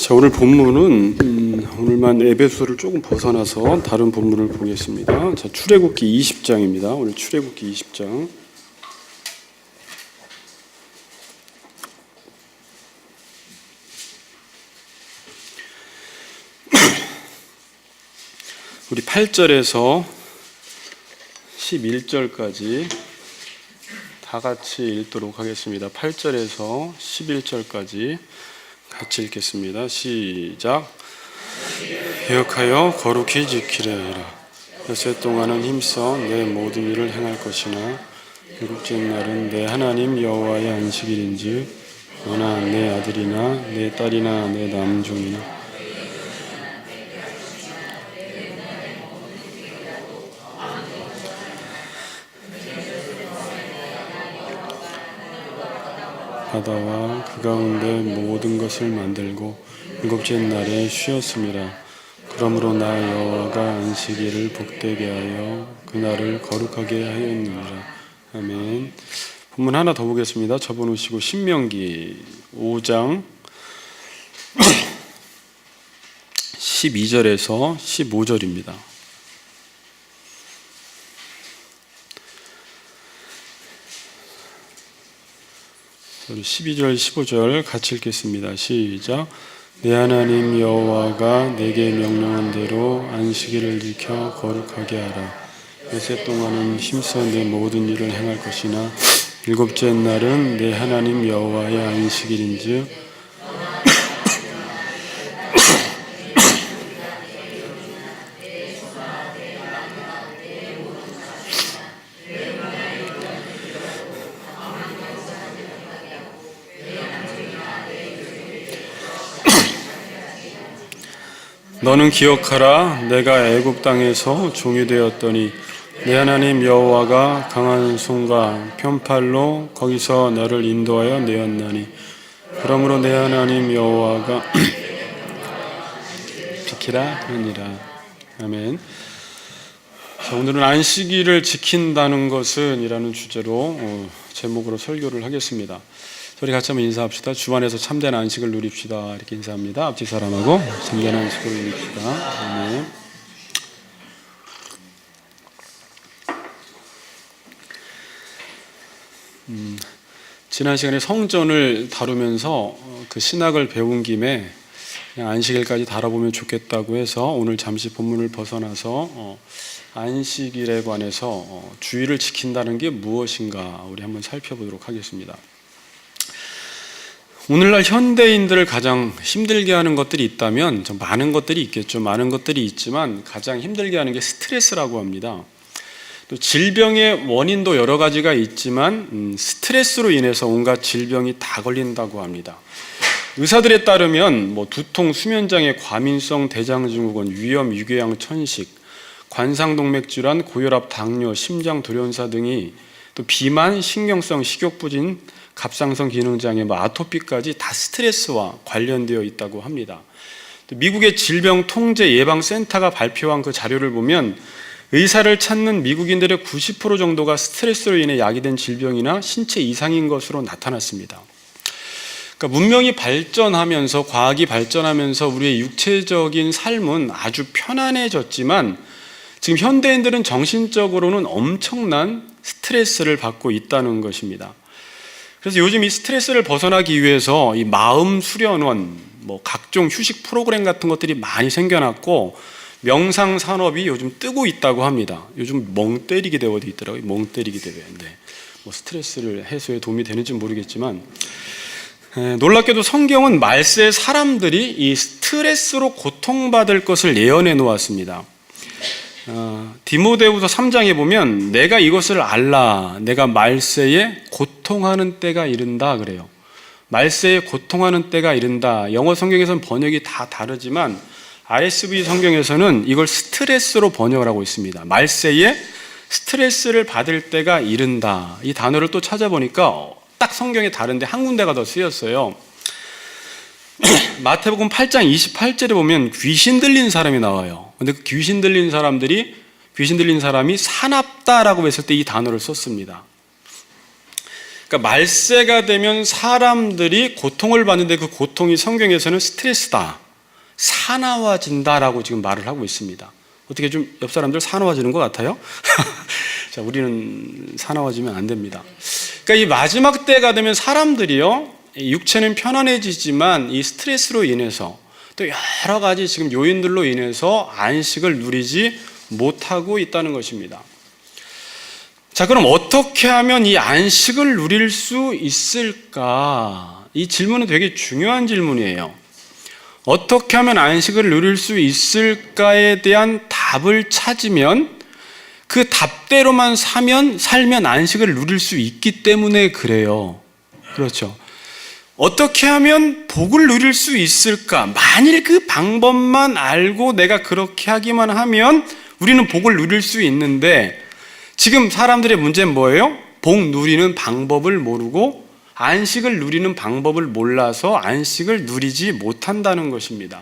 자, 오늘 본문은 오늘만 에베소를 조금 벗어나서 다른 본문을 보겠습니다. 자, 출애굽기 20장입니다. 오늘 출애굽기 20장. 우리 8절에서 11절까지 다 같이 읽도록 하겠습니다. 8절에서 11절까지 같이 읽겠습니다. 시작. 기억하여 거룩히 지키려 해라. 엿새 동안은 힘써 내 모든 일을 행할 것이나 일곱째 날은 내 하나님 여호와의 안식일인즉 너나 내 아들이나 내 딸이나 내 남종이나 바다와 그 가운데 모든 것을 만들고 일곱째 날에 쉬었습니다. 그러므로 나 여호와가 안식일을 복되게 하여 그날을 거룩하게 하였느니라. 아멘. 본문 하나 더 보겠습니다. 접어놓으시고 신명기 5장 12절에서 15절입니다. 12절 15절 같이 읽겠습니다. 시작. 내 하나님 여호와가 내게 명령한 대로 안식일을 지켜 거룩하게 하라. 엿새 동안은 힘써 내 모든 일을 행할 것이나 일곱째 날은 내 하나님 여호와의 안식일인즉 너는 기억하라. 내가 애굽 땅에서 종이 되었더니 내 하나님 여호와가 강한 손과 편팔로 거기서 너를 인도하여 내었나니 그러므로 내 하나님 여호와가 지키라 하니라. 아멘. 자, 오늘은 안식일을 지킨다는 것은 이라는 주제로 제목으로 설교를 하겠습니다. 우리 같이 한번 인사합시다. 주 안에서 참된 안식을 누립시다. 이렇게 인사합니다. 앞뒤 사람하고 참된 안식을 누립시다. 아멘. 지난 시간에 성전을 다루면서 그 신학을 배운 김에 그냥 안식일까지 다뤄보면 좋겠다고 해서 오늘 잠시 본문을 벗어나서 안식일에 관해서 주의를 지킨다는 게 무엇인가 우리 한번 살펴보도록 하겠습니다. 오늘날 현대인들을 가장 힘들게 하는 것들이 있다면 좀 많은 것들이 있겠죠. 많은 것들이 있지만 가장 힘들게 하는 게 스트레스라고 합니다. 또 질병의 원인도 여러 가지가 있지만 스트레스로 인해서 온갖 질병이 다 걸린다고 합니다. 의사들에 따르면 두통, 수면장애, 과민성 대장증후군, 위염, 유궤양, 천식, 관상동맥질환, 고혈압, 당뇨, 심장돌연사 등이 또 비만, 신경성 식욕부진, 갑상선 기능장애, 아토피까지 다 스트레스와 관련되어 있다고 합니다. 미국의 질병통제예방센터가 발표한 그 자료를 보면 의사를 찾는 미국인들의 90% 정도가 스트레스로 인해 야기된 질병이나 신체 이상인 것으로 나타났습니다. 그러니까 문명이 발전하면서 과학이 발전하면서 우리의 육체적인 삶은 아주 편안해졌지만 지금 현대인들은 정신적으로는 엄청난 스트레스를 받고 있다는 것입니다. 그래서 요즘 이 스트레스를 벗어나기 위해서 이 마음 수련원, 각종 휴식 프로그램 같은 것들이 많이 생겨났고 명상 산업이 요즘 뜨고 있다고 합니다. 요즘 멍 때리기 대회도 있더라고요. 멍 때리기 대회. 스트레스를 해소에 도움이 되는지 모르겠지만 놀랍게도 성경은 말세의 사람들이 이 스트레스로 고통받을 것을 예언해 놓았습니다. 디모데후서 3장에 보면 내가 이것을 알라. 내가 말세에 고통하는 때가 이른다 그래요. 말세에 고통하는 때가 이른다. 영어 성경에서는 번역이 다 다르지만 RSV 성경에서는 이걸 스트레스로 번역을 하고 있습니다. 말세에 스트레스를 받을 때가 이른다. 이 단어를 또 찾아보니까 딱 성경에 다른데 한 군데가 더 쓰였어요. 마태복음 8장 28절에 보면 귀신 들린 사람이 나와요. 근데 그 귀신 들린 사람이 사납다라고 했을 때 이 단어를 썼습니다. 그러니까 말세가 되면 사람들이 고통을 받는데 그 고통이 성경에서는 스트레스다, 사나워진다라고 지금 말을 하고 있습니다. 어떻게 좀 옆 사람들 사나워지는 것 같아요? 자, 우리는 사나워지면 안 됩니다. 그러니까 이 마지막 때가 되면 사람들이요, 육체는 편안해지지만 이 스트레스로 인해서 또 여러 가지 지금 요인들로 인해서 안식을 누리지 못하고 있다는 것입니다. 자, 그럼 어떻게 하면 이 안식을 누릴 수 있을까? 이 질문은 되게 중요한 질문이에요. 어떻게 하면 안식을 누릴 수 있을까에 대한 답을 찾으면 그 답대로만 살면 안식을 누릴 수 있기 때문에 그래요. 그렇죠. 어떻게 하면 복을 누릴 수 있을까? 만일 그 방법만 알고 내가 그렇게 하기만 하면 우리는 복을 누릴 수 있는데, 지금 사람들의 문제는 뭐예요? 복 누리는 방법을 모르고 안식을 누리는 방법을 몰라서 안식을 누리지 못한다는 것입니다.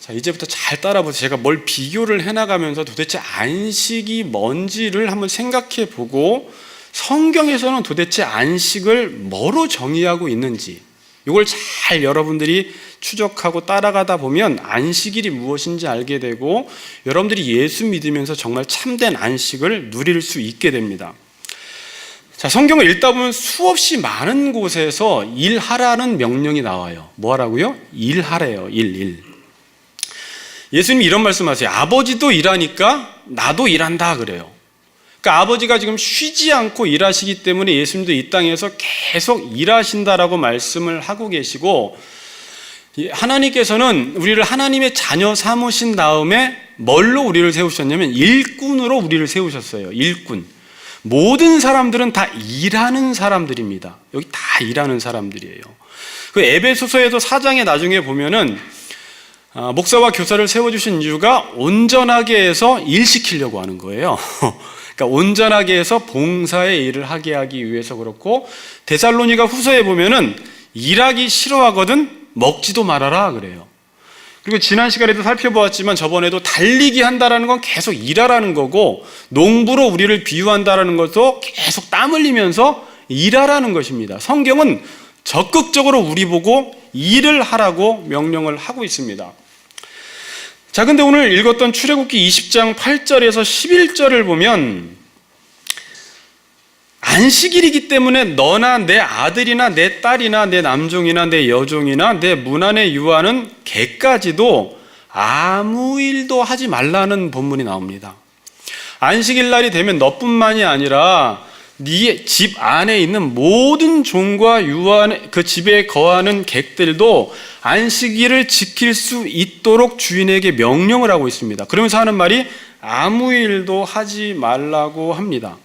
자, 이제부터 잘 따라보세요. 제가 뭘 비교를 해나가면서 도대체 안식이 뭔지를 한번 생각해 보고 성경에서는 도대체 안식을 뭐로 정의하고 있는지, 이걸 잘 여러분들이 추적하고 따라가다 보면 안식일이 무엇인지 알게 되고 여러분들이 예수 믿으면서 정말 참된 안식을 누릴 수 있게 됩니다. 자, 성경을 읽다 보면 수없이 많은 곳에서 일하라는 명령이 나와요. 뭐 하라고요? 일하래요. 일. 예수님이 이런 말씀하세요. 아버지도 일하니까 나도 일한다 그래요. 그러니까 아버지가 지금 쉬지 않고 일하시기 때문에 예수님도 이 땅에서 계속 일하신다라고 말씀을 하고 계시고, 하나님께서는 우리를 하나님의 자녀 삼으신 다음에 뭘로 우리를 세우셨냐면 일꾼으로 우리를 세우셨어요. 일꾼. 모든 사람들은 다 일하는 사람들입니다. 여기 다 일하는 사람들이에요. 그 에베소서에서 4장에 나중에 보면은 목사와 교사를 세워주신 이유가 온전하게 해서 일시키려고 하는 거예요. 그러니까 온전하게 해서 봉사의 일을 하게 하기 위해서 그렇고, 데살로니가 후서에 보면은 일하기 싫어하거든 먹지도 말아라 그래요. 그리고 지난 시간에도 살펴보았지만 저번에도 달리기 한다라는 건 계속 일하라는 거고, 농부로 우리를 비유한다라는 것도 계속 땀 흘리면서 일하라는 것입니다. 성경은 적극적으로 우리 보고 일을 하라고 명령을 하고 있습니다. 자, 근데 오늘 읽었던 출애굽기 20장 8절에서 11절을 보면 안식일이기 때문에 너나 내 아들이나 내 딸이나 내 남종이나 내 여종이나 내 문 안에 유하는 개까지도 아무 일도 하지 말라는 본문이 나옵니다. 안식일 날이 되면 너뿐만이 아니라 네 집 안에 있는 모든 종과 유한 그 집에 거하는 객들도 안식일을 지킬 수 있도록 주인에게 명령을 하고 있습니다. 그러면서 하는 말이 아무 일도 하지 말라고 합니다.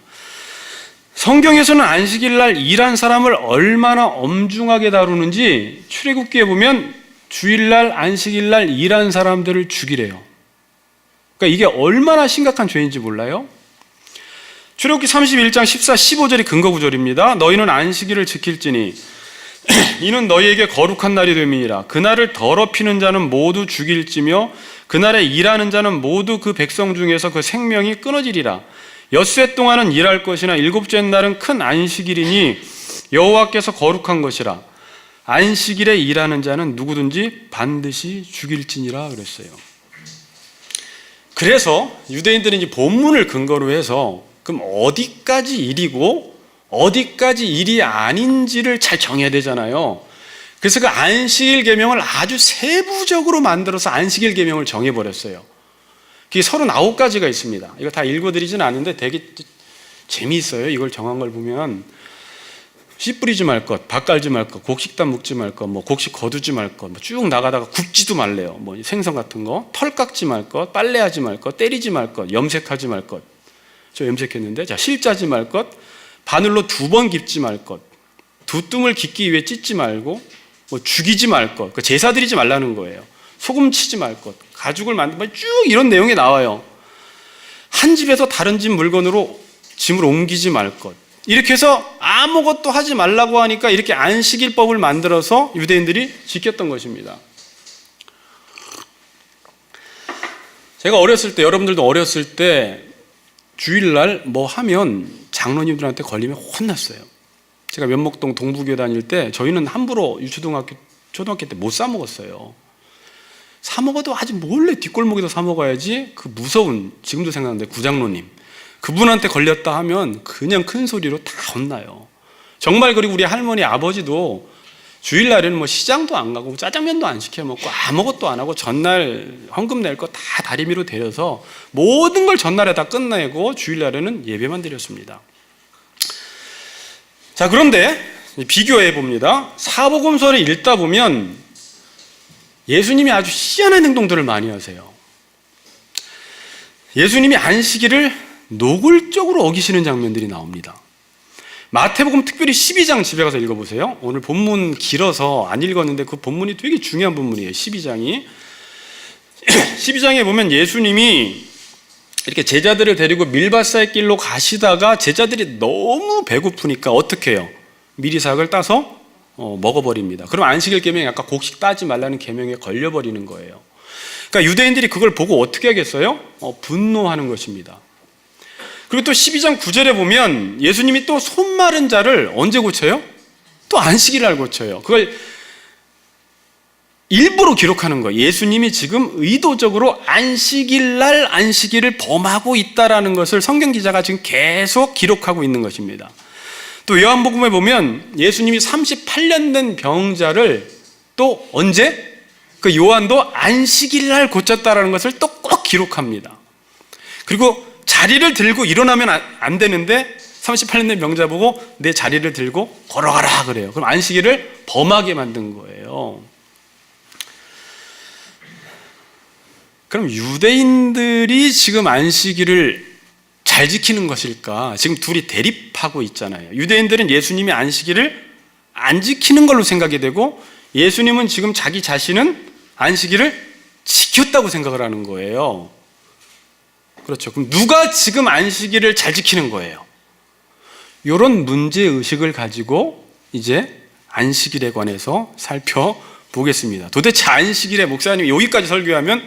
성경에서는 안식일 날 일한 사람을 얼마나 엄중하게 다루는지 출애굽기에 보면 주일날 안식일 날 일한 사람들을 죽이래요. 그러니까 이게 얼마나 심각한 죄인지 몰라요? 출애굽기 31장 14, 15절이 근거 구절입니다. 너희는 안식일을 지킬지니 이는 너희에게 거룩한 날이 됨이니라. 그날을 더럽히는 자는 모두 죽일지며 그날에 일하는 자는 모두 그 백성 중에서 그 생명이 끊어지리라. 엿새 동안은 일할 것이나 일곱째 날은 큰 안식일이니 여호와께서 거룩한 것이라. 안식일에 일하는 자는 누구든지 반드시 죽일지니라 그랬어요. 그래서 유대인들은 이 본문을 근거로 해서 그럼 어디까지 일이고 어디까지 일이 아닌지를 잘 정해야 되잖아요. 그래서 그 안식일 계명을 아주 세부적으로 만들어서 안식일 계명을 정해버렸어요. 그게 39가지가 있습니다. 이거 다 읽어드리진 않은데 되게 재미있어요. 이걸 정한 걸 보면 씨 뿌리지 말 것, 밥 깔지 말 것, 곡식단 묵지 말 것, 뭐 곡식 거두지 말 것, 쭉 나가다가 굽지도 말래요. 뭐 생선 같은 거, 털 깎지 말 것, 빨래하지 말 것, 때리지 말 것, 염색하지 말 것. 저 염색했는데, 자, 실짜지 말 것, 바늘로 2번 깁지 말 것, 두 뜸을 깃기 위해 찢지 말고, 뭐 죽이지 말 것, 그 제사 드리지 말라는 거예요. 소금 치지 말 것, 가죽을 만들면 쭉 이런 내용이 나와요. 한 집에서 다른 집 물건으로 짐을 옮기지 말 것. 이렇게 해서 아무것도 하지 말라고 하니까 이렇게 안식일법을 만들어서 유대인들이 지켰던 것입니다. 제가 어렸을 때, 여러분들도 어렸을 때 주일날 뭐 하면 장로님들한테 걸리면 혼났어요. 제가 면목동 동부교회 다닐 때 저희는 함부로 유초등학교, 초등학교 때 못 사 먹었어요. 사 먹어도 아주 몰래 뒷골목에서 사 먹어야지. 그 무서운, 지금도 생각나는데 구장로님, 그분한테 걸렸다 하면 그냥 큰 소리로 다 혼나요. 정말. 그리고 우리 할머니 아버지도 주일날에는 뭐 시장도 안 가고 짜장면도 안 시켜 먹고 아무것도 안 하고 전날 헌금 낼 거 다 다리미로 데려서 모든 걸 전날에 다 끝내고 주일날에는 예배만 드렸습니다. 자, 그런데 비교해 봅니다. 사복음서를 읽다 보면 예수님이 아주 희한한 행동들을 많이 하세요. 예수님이 안식일을 노골적으로 어기시는 장면들이 나옵니다. 마태복음 특별히 12장 집에 가서 읽어보세요. 오늘 본문 길어서 안 읽었는데 그 본문이 되게 중요한 본문이에요. 12장이 12장에 보면 예수님이 이렇게 제자들을 데리고 밀밭사의 길로 가시다가 제자들이 너무 배고프니까 어떻게 해요? 미리삭을 따서 먹어버립니다. 그럼 안식일 계명이 아까 곡식 따지 말라는 계명에 걸려버리는 거예요. 그러니까 유대인들이 그걸 보고 어떻게 하겠어요? 분노하는 것입니다. 그리고 또 12장 9절에 보면 예수님이 또 손 마른 자를 언제 고쳐요? 또 안식일 날 고쳐요. 그걸 일부러 기록하는 거예요. 예수님이 지금 의도적으로 안식일 날 안식일을 범하고 있다라는 것을 성경 기자가 지금 계속 기록하고 있는 것입니다. 또 요한복음에 보면 예수님이 38년 된 병자를 또 언제? 그 요한도 안식일 날 고쳤다라는 것을 또 꼭 기록합니다. 그리고 자리를 들고 일어나면 안 되는데 38년 된 병자 보고 내 자리를 들고 걸어가라 그래요. 그럼 안식일을 범하게 만든 거예요. 그럼 유대인들이 지금 안식일을 잘 지키는 것일까? 지금 둘이 대립하고 있잖아요. 유대인들은 예수님이 안식일을 안 지키는 걸로 생각이 되고 예수님은 지금 자기 자신은 안식일을 지켰다고 생각을 하는 거예요. 그렇죠. 그럼 누가 지금 안식일을 잘 지키는 거예요? 이런 문제의식을 가지고 이제 안식일에 관해서 살펴보겠습니다. 도대체 안식일에 목사님이 여기까지 설교하면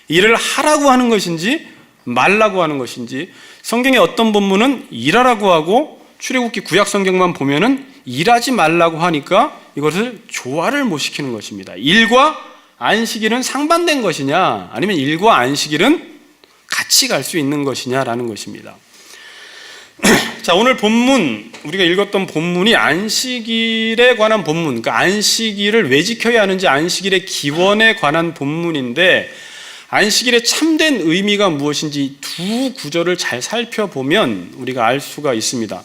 일을 하라고 하는 것인지 말라고 하는 것인지, 성경의 어떤 본문은 일하라고 하고 출애굽기 구약 성경만 보면은 일하지 말라고 하니까 이것을 조화를 못 시키는 것입니다. 일과 안식일은 상반된 것이냐 아니면 일과 안식일은 같이 갈 수 있는 것이냐라는 것입니다. 자, 오늘 본문, 우리가 읽었던 본문이 안식일에 관한 본문, 그러니까 안식일을 왜 지켜야 하는지 안식일의 기원에 관한 본문인데, 안식일의 참된 의미가 무엇인지 두 구절을 잘 살펴보면 우리가 알 수가 있습니다.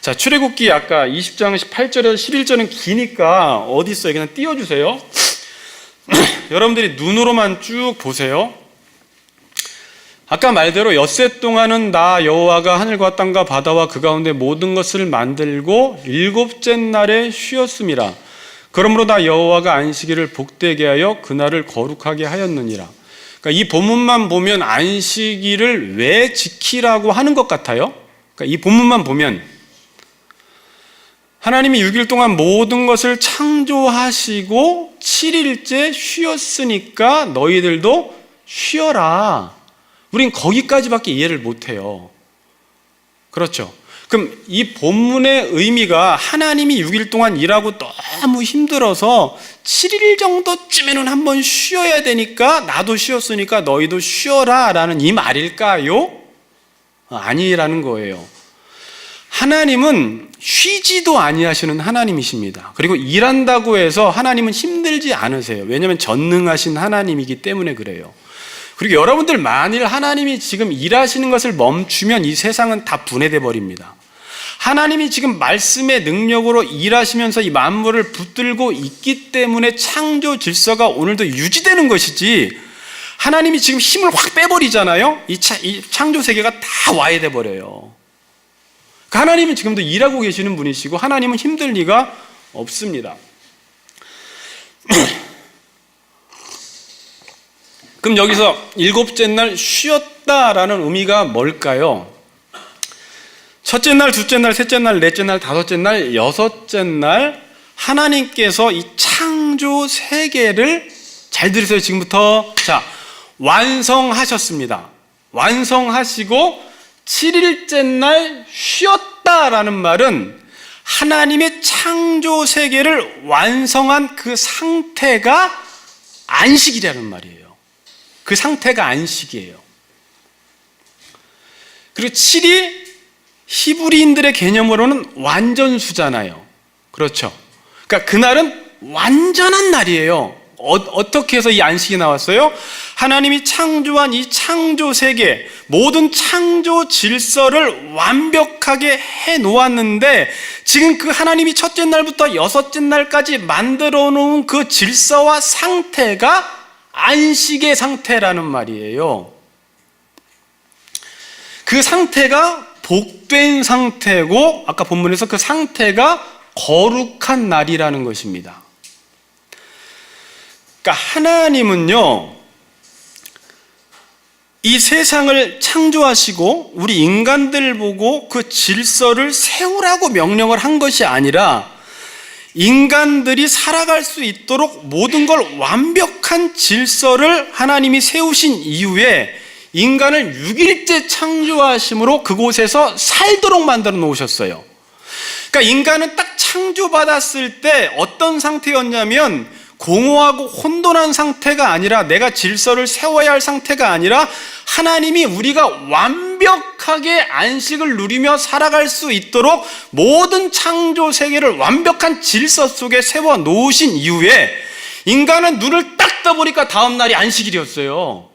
자, 출애굽기 아까 20장 18절에서 11절은 기니까 어디 있어요? 그냥 띄워주세요. 여러분들이 눈으로만 쭉 보세요. 아까 말대로 엿새 동안은 나 여호와가 하늘과 땅과 바다와 그 가운데 모든 것을 만들고 일곱째 날에 쉬었음이라. 그러므로 나 여호와가 안식일을 복되게 하여 그날을 거룩하게 하였느니라. 그러니까 이 본문만 보면 안식일을 왜 지키라고 하는 것 같아요. 그러니까 이 본문만 보면 하나님이 6일 동안 모든 것을 창조하시고 7일째 쉬었으니까 너희들도 쉬어라. 우린 거기까지밖에 이해를 못해요. 그렇죠? 그럼 이 본문의 의미가 하나님이 6일 동안 일하고 너무 힘들어서 7일 정도쯤에는 한번 쉬어야 되니까 나도 쉬었으니까 너희도 쉬어라 라는 이 말일까요? 아니라는 거예요. 하나님은 쉬지도 아니하시는 하나님이십니다. 그리고 일한다고 해서 하나님은 힘들지 않으세요. 왜냐하면 전능하신 하나님이기 때문에 그래요. 그리고 여러분들 만일 하나님이 지금 일하시는 것을 멈추면 이 세상은 다 분해돼 버립니다. 하나님이 지금 말씀의 능력으로 일하시면서 이 만물을 붙들고 있기 때문에 창조 질서가 오늘도 유지되는 것이지, 하나님이 지금 힘을 확 빼버리잖아요. 이 창조 세계가 다 와해돼 버려요. 그러니까 하나님은 지금도 일하고 계시는 분이시고 하나님은 힘들 리가 없습니다. 그럼 여기서 일곱째 날 쉬었다라는 의미가 뭘까요? 첫째 날, 둘째 날, 셋째 날, 넷째 날, 다섯째 날, 여섯째 날 하나님께서 이 창조 세계를, 잘 들으세요 지금부터, 자, 완성하셨습니다. 완성하시고 7일째 날 쉬었다라는 말은 하나님의 창조 세계를 완성한 그 상태가 안식이라는 말이에요. 그 상태가 안식이에요. 그리고 7이 히브리인들의 개념으로는 완전수잖아요. 그렇죠. 그러니까 그날은 완전한 날이에요. 어떻게 해서 이 안식이 나왔어요? 하나님이 창조한 이 창조 세계, 모든 창조 질서를 완벽하게 해 놓았는데, 지금 그 하나님이 첫째 날부터 여섯째 날까지 만들어 놓은 그 질서와 상태가 안식의 상태라는 말이에요. 그 상태가 복된 상태고, 아까 본문에서 그 상태가 거룩한 날이라는 것입니다. 그러니까 하나님은요, 이 세상을 창조하시고 우리 인간들 보고 그 질서를 세우라고 명령을 한 것이 아니라, 인간들이 살아갈 수 있도록 모든 걸 완벽한 질서를 하나님이 세우신 이후에 인간을 6일째 창조하심으로 그곳에서 살도록 만들어 놓으셨어요. 그러니까 인간은 딱 창조받았을 때 어떤 상태였냐면, 공허하고 혼돈한 상태가 아니라, 내가 질서를 세워야 할 상태가 아니라, 하나님이 우리가 완벽하게 안식을 누리며 살아갈 수 있도록 모든 창조 세계를 완벽한 질서 속에 세워 놓으신 이후에 인간은 눈을 딱 떠보니까 다음 날이 안식일이었어요.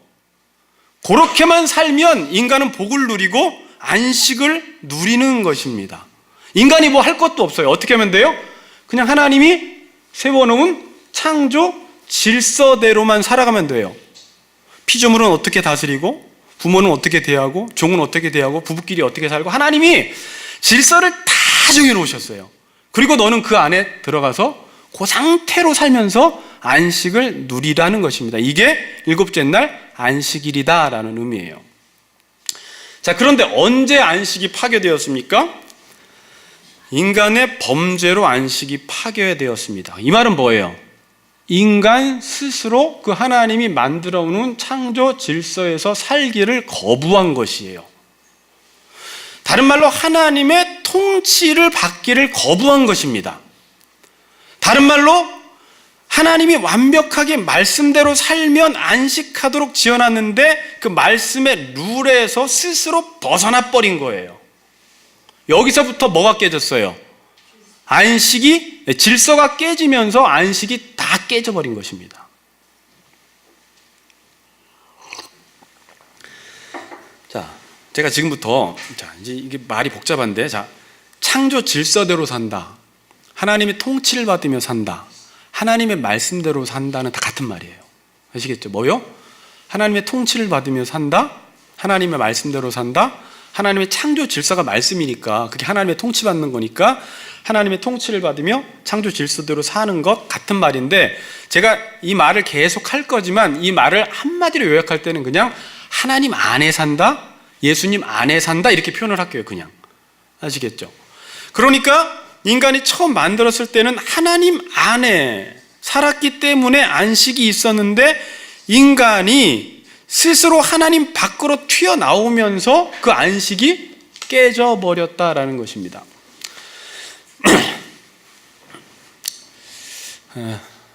그렇게만 살면 인간은 복을 누리고 안식을 누리는 것입니다. 인간이 뭐 할 것도 없어요. 어떻게 하면 돼요? 그냥 하나님이 세워놓은 창조 질서대로만 살아가면 돼요. 피조물은 어떻게 다스리고, 부모는 어떻게 대하고, 종은 어떻게 대하고, 부부끼리 어떻게 살고, 하나님이 질서를 다 정해놓으셨어요. 그리고 너는 그 안에 들어가서 그 상태로 살면서 안식을 누리라는 것입니다. 이게 일곱째 날 안식일이다라는 의미예요. 자, 그런데 언제 안식이 파괴되었습니까? 인간의 범죄로 안식이 파괴되었습니다. 이 말은 뭐예요? 인간 스스로 그 하나님이 만들어 놓은 창조 질서에서 살기를 거부한 것이에요. 다른 말로 하나님의 통치를 받기를 거부한 것입니다. 다른 말로 하나님이 완벽하게 말씀대로 살면 안식하도록 지어놨는데, 그 말씀의 룰에서 스스로 벗어나 버린 거예요. 여기서부터 뭐가 깨졌어요? 안식이, 질서가 깨지면서 안식이 다 깨져버린 것입니다. 자, 제가 지금부터, 이제 이게 말이 복잡한데, 창조 질서대로 산다, 하나님의 통치를 받으며 산다, 하나님의 말씀대로 산다는 다 같은 말이에요. 아시겠죠? 뭐요? 하나님의 통치를 받으며 산다, 하나님의 말씀대로 산다. 하나님의 창조 질서가 말씀이니까 그게 하나님의 통치받는 거니까 하나님의 통치를 받으며 창조 질서대로 사는 것 같은 말인데, 제가 이 말을 계속 할 거지만 이 말을 한마디로 요약할 때는 그냥 하나님 안에 산다, 예수님 안에 산다, 이렇게 표현을 할게요. 그냥. 아시겠죠? 그러니까 인간이 처음 만들었을 때는 하나님 안에 살았기 때문에 안식이 있었는데, 인간이 스스로 하나님 밖으로 튀어나오면서 그 안식이 깨져버렸다라는 것입니다.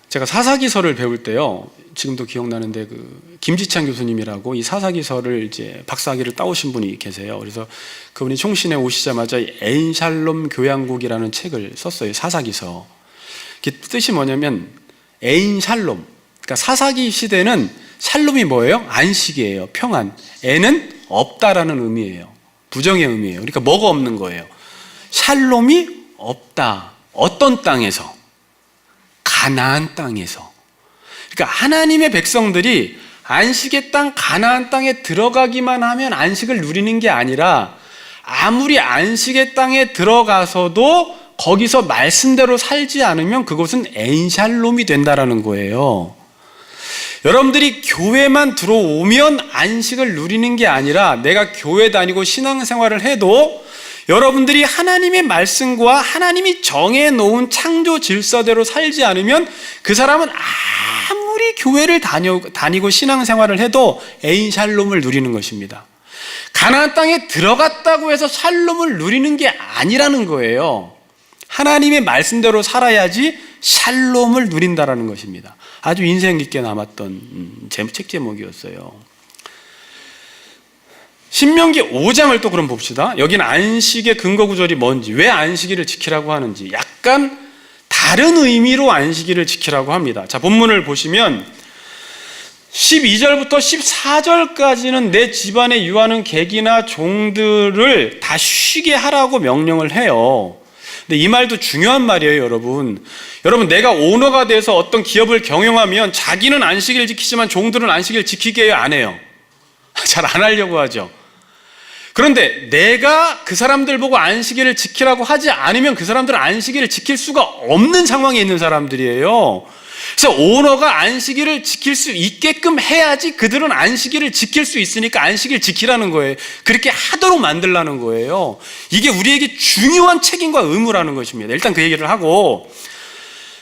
제가 사사기서를 배울 때요, 지금도 기억나는데, 그 김지찬 교수님이라고 이 사사기서를 이제 박사학위를 따오신 분이 계세요. 그래서 그분이 총신에 오시자마자 에인샬롬 교양국이라는 책을 썼어요. 사사기서. 그 뜻이 뭐냐면 에인샬롬, 그러니까 사사기 시대는 샬롬이 뭐예요? 안식이에요. 평안. 에는 없다라는 의미예요. 부정의 의미예요. 그러니까 뭐가 없는 거예요? 샬롬이 없다. 어떤 땅에서? 가나안 땅에서. 그러니까 하나님의 백성들이 안식의 땅 가나안 땅에 들어가기만 하면 안식을 누리는 게 아니라, 아무리 안식의 땅에 들어가서도 거기서 말씀대로 살지 않으면 그것은 엔샬롬이 된다라는 거예요. 여러분들이 교회만 들어오면 안식을 누리는 게 아니라, 내가 교회 다니고 신앙생활을 해도 여러분들이 하나님의 말씀과 하나님이 정해놓은 창조 질서대로 살지 않으면 그 사람은 아무리 교회를 다니고 신앙생활을 해도 에인샬롬을 누리는 것입니다. 가나안 땅에 들어갔다고 해서 샬롬을 누리는 게 아니라는 거예요. 하나님의 말씀대로 살아야지 샬롬을 누린다라는 것입니다. 아주 인생 깊게 남았던 책 제목이었어요. 신명기 5장을 또 그럼 봅시다. 여기는 안식의 근거 구절이 뭔지, 왜 안식일을 지키라고 하는지 약간 다른 의미로 안식일을 지키라고 합니다. 자, 본문을 보시면 12절부터 14절까지는 내 집안에 유하는 객이나 종들을 다 쉬게 하라고 명령을 해요. 근데 이 말도 중요한 말이에요, 여러분. 여러분, 내가 오너가 돼서 어떤 기업을 경영하면 자기는 안식일 지키지만 종들은 안식일 지키게 해요, 안 해요? 잘 안 하려고 하죠. 그런데 내가 그 사람들 보고 안식일을 지키라고 하지 않으면 그 사람들은 안식일을 지킬 수가 없는 상황에 있는 사람들이에요. 그래서 오너가 안식일을 지킬 수 있게끔 해야지 그들은 안식일을 지킬 수 있으니까 안식일 지키라는 거예요. 그렇게 하도록 만들라는 거예요. 이게 우리에게 중요한 책임과 의무라는 것입니다. 일단 그 얘기를 하고,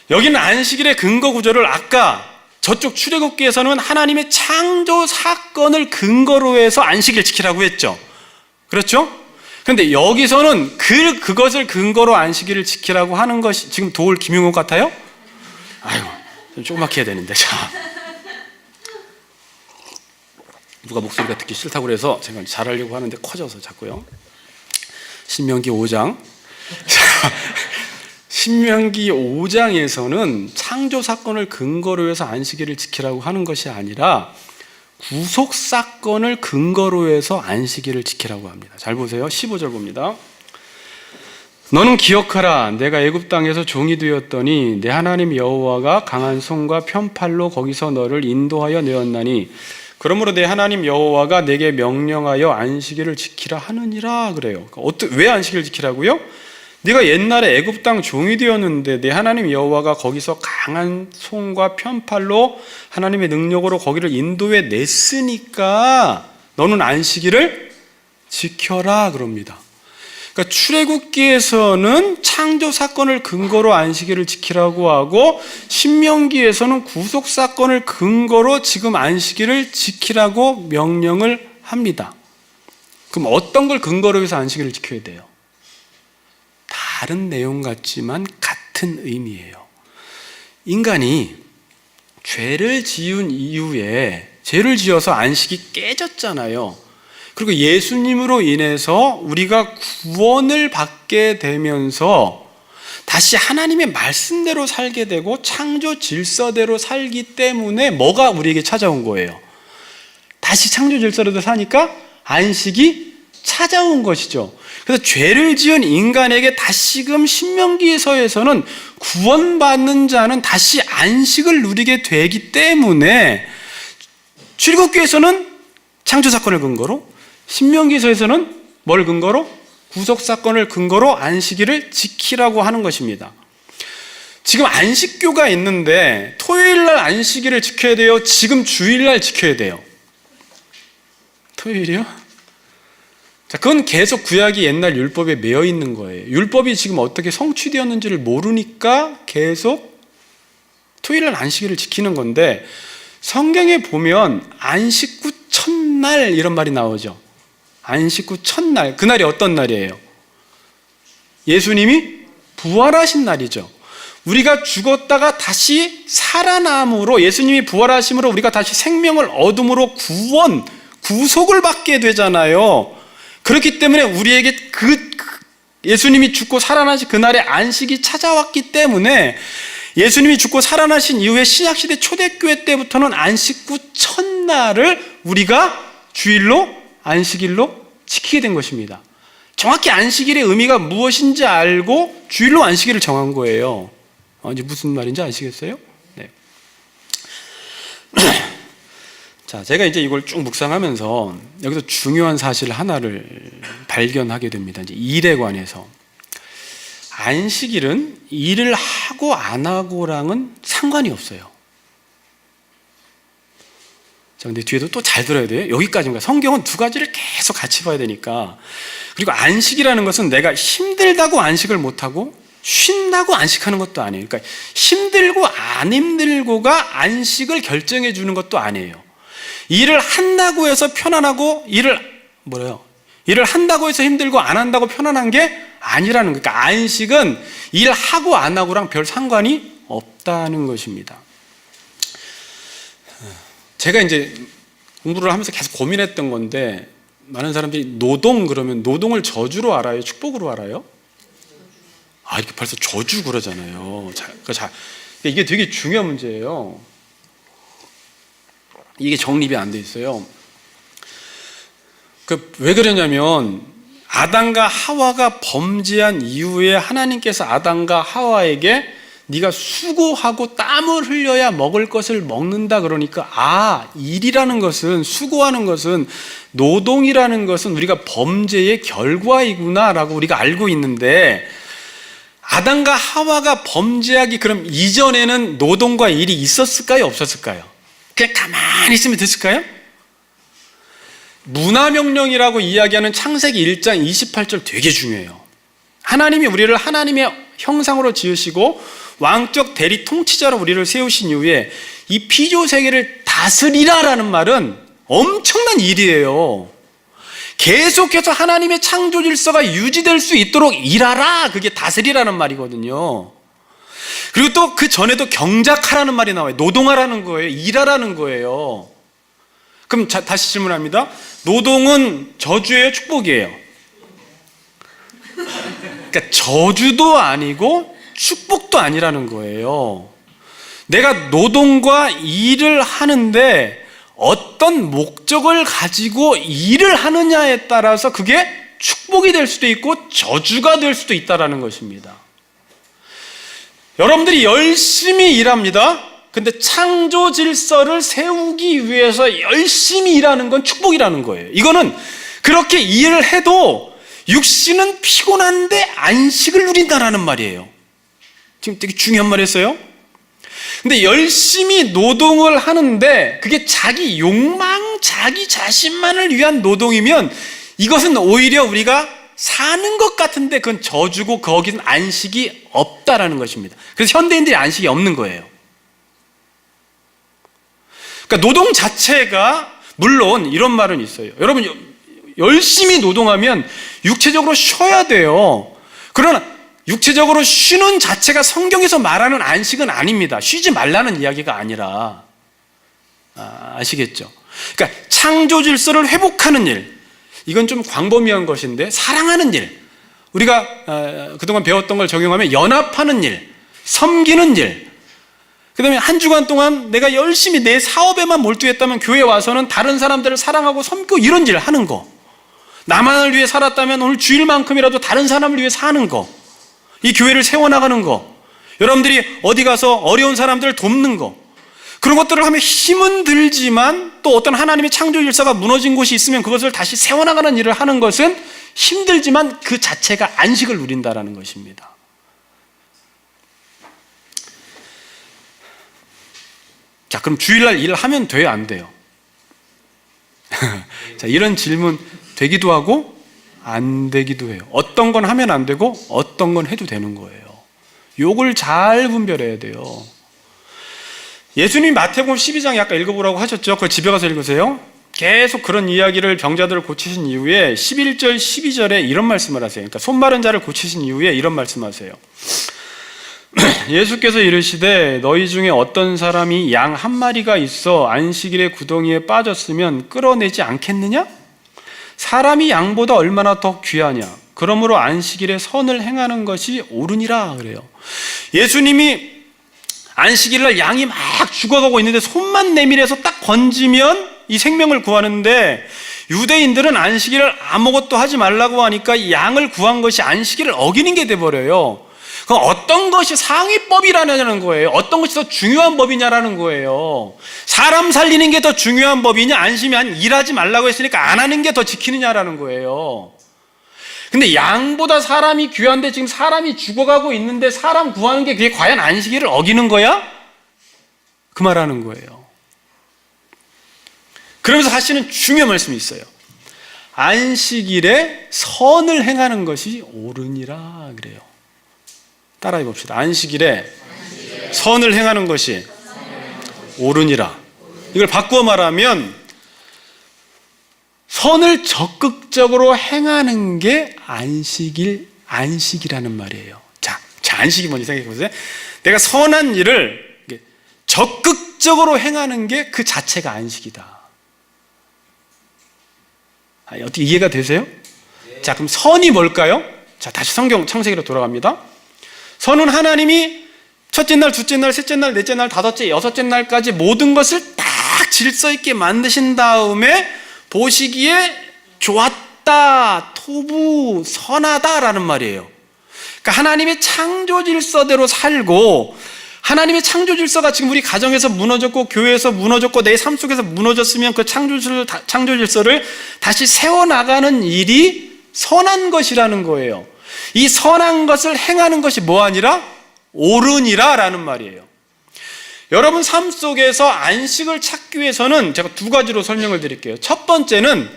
여기는 안식일의 근거 구절을 아까 저쪽 출애굽기에서는 하나님의 창조 사건을 근거로 해서 안식일 지키라고 했죠. 그렇죠? 그런데 여기서는 그것을 근거로 안식일을 지키라고 하는 것이 지금 도울 김용호 같아요? 아유, 좀 조그맣게 해야 되는데. 자, 누가 목소리가 듣기 싫다고 그래서 제가 잘하려고 하는데 커져서 자꾸요. 신명기 5장. 자, 신명기 5장에서는 창조 사건을 근거로 해서 안식일을 지키라고 하는 것이 아니라 구속 사건을 근거로 해서 안식일을 지키라고 합니다. 잘 보세요. 15절 봅니다. 너는 기억하라. 내가 애굽 땅에서 종이 되었더니 내 하나님 여호와가 강한 손과 편팔로 거기서 너를 인도하여 내었나니 그러므로 내 하나님 여호와가 내게 명령하여 안식일을 지키라 하느니라. 그래요. 왜 안식일을 지키라고요? 네가 옛날에 애굽 땅 종이 되었는데 내 하나님 여호와가 거기서 강한 손과 편팔로 하나님의 능력으로 거기를 인도해 냈으니까 너는 안식일을 지켜라 그럽니다. 그러니까 출애굽기에서는 창조 사건을 근거로 안식일을 지키라고 하고 신명기에서는 구속 사건을 근거로 지금 안식일을 지키라고 명령을 합니다. 그럼 어떤 걸 근거로 해서 안식일을 지켜야 돼요? 다른 내용 같지만 같은 의미예요. 인간이 죄를 지은 이후에 죄를 지어서 안식이 깨졌잖아요. 그리고 예수님으로 인해서 우리가 구원을 받게 되면서 다시 하나님의 말씀대로 살게 되고 창조 질서대로 살기 때문에 뭐가 우리에게 찾아온 거예요? 다시 창조 질서대로 사니까 안식이 찾아온 것이죠. 그래서 죄를 지은 인간에게 다시금 신명기서에서는 구원받는 자는 다시 안식을 누리게 되기 때문에 출애굽기에서는 창조 사건을 근거로, 신명기서에서는 뭘 근거로? 구속 사건을 근거로 안식일을 지키라고 하는 것입니다. 지금 안식교가 있는데 토요일 날 안식일을 지켜야 돼요? 지금 주일 날 지켜야 돼요? 토요일이요? 자, 그건 계속 구약이 옛날 율법에 매여 있는 거예요. 율법이 지금 어떻게 성취되었는지를 모르니까 계속 토요일 날 안식일을 지키는 건데, 성경에 보면 안식 후 첫날 이런 말이 나오죠. 안식 후 첫날, 그날이 어떤 날이에요? 예수님이 부활하신 날이죠. 우리가 죽었다가 다시 살아남으로, 예수님이 부활하심으로 우리가 다시 생명을 얻음으로 구속을 받게 되잖아요. 그렇기 때문에 우리에게 예수님이 죽고 살아나신 그날의 안식이 찾아왔기 때문에 예수님이 죽고 살아나신 이후에 신약시대 초대교회 때부터는 안식 후 첫날을 우리가 주일로, 안식일로 지키게 된 것입니다. 정확히 안식일의 의미가 무엇인지 알고 주일로 안식일을 정한 거예요. 이제 무슨 말인지 아시겠어요? 네. 자, 제가 이제 이걸 쭉 묵상하면서 여기서 중요한 사실 하나를 발견하게 됩니다. 이제 일에 관해서. 안식일은 일을 하고 안 하고랑은 상관이 없어요. 자, 근데 뒤에도 또 잘 들어야 돼요. 여기까지인가? 성경은 두 가지를 계속 같이 봐야 되니까. 그리고 안식이라는 것은 내가 힘들다고 안식을 못하고 쉰다고 안식하는 것도 아니에요. 그러니까 힘들고 안 힘들고가 안식을 결정해 주는 것도 아니에요. 일을 한다고 해서 편안하고 일을 한다고 해서 힘들고 안 한다고 편안한 게 아니라는 거예요. 그러니까 안식은 일하고 안 하고랑 별 상관이 없다는 것입니다. 제가 이제 공부를 하면서 계속 고민했던 건데, 많은 사람들이 노동 그러면 노동을 저주로 알아요? 축복으로 알아요? 이렇게 벌써 저주 그러잖아요. 이게 되게 중요한 문제예요. 이게 정립이 안 돼 있어요. 왜 그러냐면, 아담과 하와가 범죄한 이후에 하나님께서 아담과 하와에게 네가 수고하고 땀을 흘려야 먹을 것을 먹는다 그러니까, 일이라는 것은, 수고하는 것은, 노동이라는 것은 우리가 범죄의 결과이구나 라고 우리가 알고 있는데, 아담과 하와가 범죄하기 그럼 이전에는 노동과 일이 있었을까요? 없었을까요? 그냥 가만히 있으면 됐을까요? 문화명령이라고 이야기하는 창세기 1장 28절 되게 중요해요. 하나님이 우리를 하나님의 형상으로 지으시고 왕적 대리 통치자로 우리를 세우신 이후에 이 피조세계를 다스리라라는 말은 엄청난 일이에요. 계속해서 하나님의 창조 질서가 유지될 수 있도록 일하라, 그게 다스리라는 말이거든요. 그리고 또 그 전에도 경작하라는 말이 나와요. 노동하라는 거예요. 일하라는 거예요. 그럼 다시 질문합니다. 노동은 저주예요? 축복이에요? 그러니까 저주도 아니고 축복도 아니라는 거예요. 내가 노동과 일을 하는데 어떤 목적을 가지고 일을 하느냐에 따라서 그게 축복이 될 수도 있고 저주가 될 수도 있다는 것입니다. 여러분들이 열심히 일합니다. 근데 창조 질서를 세우기 위해서 열심히 일하는 건 축복이라는 거예요. 이거는 그렇게 일을 해도 육신은 피곤한데 안식을 누린다라는 말이에요. 지금 되게 중요한 말 했어요. 근데 열심히 노동을 하는데 그게 자기 욕망, 자기 자신만을 위한 노동이면 이것은 오히려 우리가 사는 것 같은데 그건 저주고 거기는 안식이 없다라는 것입니다. 그래서 현대인들이 안식이 없는 거예요. 그러니까 노동 자체가, 물론 이런 말은 있어요. 여러분, 열심히 노동하면 육체적으로 쉬어야 돼요. 그러나 육체적으로 쉬는 자체가 성경에서 말하는 안식은 아닙니다. 쉬지 말라는 이야기가 아니라, 아시겠죠? 그러니까 창조 질서를 회복하는 일, 이건 좀 광범위한 것인데, 사랑하는 일, 우리가 그동안 배웠던 걸 적용하면 연합하는 일, 섬기는 일, 그 다음에 한 주간 동안 내가 열심히 내 사업에만 몰두했다면 교회에 와서는 다른 사람들을 사랑하고 섬기고 이런 일 하는 거, 나만을 위해 살았다면 오늘 주일만큼이라도 다른 사람을 위해 사는 거, 이 교회를 세워나가는 거, 여러분들이 어디 가서 어려운 사람들을 돕는 거, 그런 것들을 하면 힘은 들지만 또 어떤 하나님의 창조 질서가 무너진 곳이 있으면 그것을 다시 세워나가는 일을 하는 것은 힘들지만 그 자체가 안식을 누린다라는 것입니다. 자, 그럼 주일날 일을 하면 돼요, 안 돼요? 자, 이런 질문 되기도 하고 안 되기도 해요. 어떤 건 하면 안 되고 어떤 건 해도 되는 거예요. 요걸 잘 분별해야 돼요. 예수님이 마태복음 12장 아까 읽어보라고 하셨죠? 그걸 집에 가서 읽으세요. 계속 그런 이야기를 병자들을 고치신 이후에 11절 12절에 이런 말씀을 하세요. 그러니까 손 마른 자를 고치신 이후에 이런 말씀하세요. 예수께서 이르시되 너희 중에 어떤 사람이 양 한 마리가 있어 안식일에 구덩이에 빠졌으면 끌어내지 않겠느냐? 사람이 양보다 얼마나 더 귀하냐? 그러므로 안식일에 선을 행하는 것이 옳으니라 그래요. 예수님이 안식일날 양이 막 죽어가고 있는데 손만 내밀어서 딱 건지면 이 생명을 구하는데, 유대인들은 안식일을 아무것도 하지 말라고 하니까 이 양을 구한 것이 안식일을 어기는 게 돼버려요. 그럼 어떤 것이 상위법이라는 거예요? 어떤 것이 더 중요한 법이냐라는 거예요. 사람 살리는 게 더 중요한 법이냐, 안심이 일하지 말라고 했으니까 안 하는 게 더 지키느냐라는 거예요. 근데 양보다 사람이 귀한데 지금 사람이 죽어가고 있는데 사람 구하는 게 그게 과연 안식일을 어기는 거야? 그 말하는 거예요. 그러면서 하시는 중요한 말씀이 있어요. 안식일에 선을 행하는 것이 옳으니라 그래요. 따라해 봅시다. 안식일에 선을 행하는 것이 옳으니라. 이걸 바꾸어 말하면 선을 적극적으로 행하는 게 안식일 안식이라는 말이에요. 자, 안식이 뭔지 생각해 보세요. 내가 선한 일을 적극적으로 행하는 게 그 자체가 안식이다. 어떻게 이해가 되세요? 자, 그럼 선이 뭘까요? 자, 다시 성경 창세기로 돌아갑니다. 선은 하나님이 첫째 날, 둘째 날, 셋째 날, 넷째 날, 다섯째, 여섯째 날까지 모든 것을 딱 질서 있게 만드신 다음에 보시기에 좋았다, 토부, 선하다라는 말이에요. 그러니까 하나님의 창조 질서대로 살고, 하나님의 창조 질서가 지금 우리 가정에서 무너졌고 교회에서 무너졌고 내 삶 속에서 무너졌으면 그 창조 질서를 다시 세워나가는 일이 선한 것이라는 거예요. 이 선한 것을 행하는 것이 뭐 아니라 옳으니라 라는 말이에요. 여러분 삶 속에서 안식을 찾기 위해서는 제가 두 가지로 설명을 드릴게요. 첫 번째는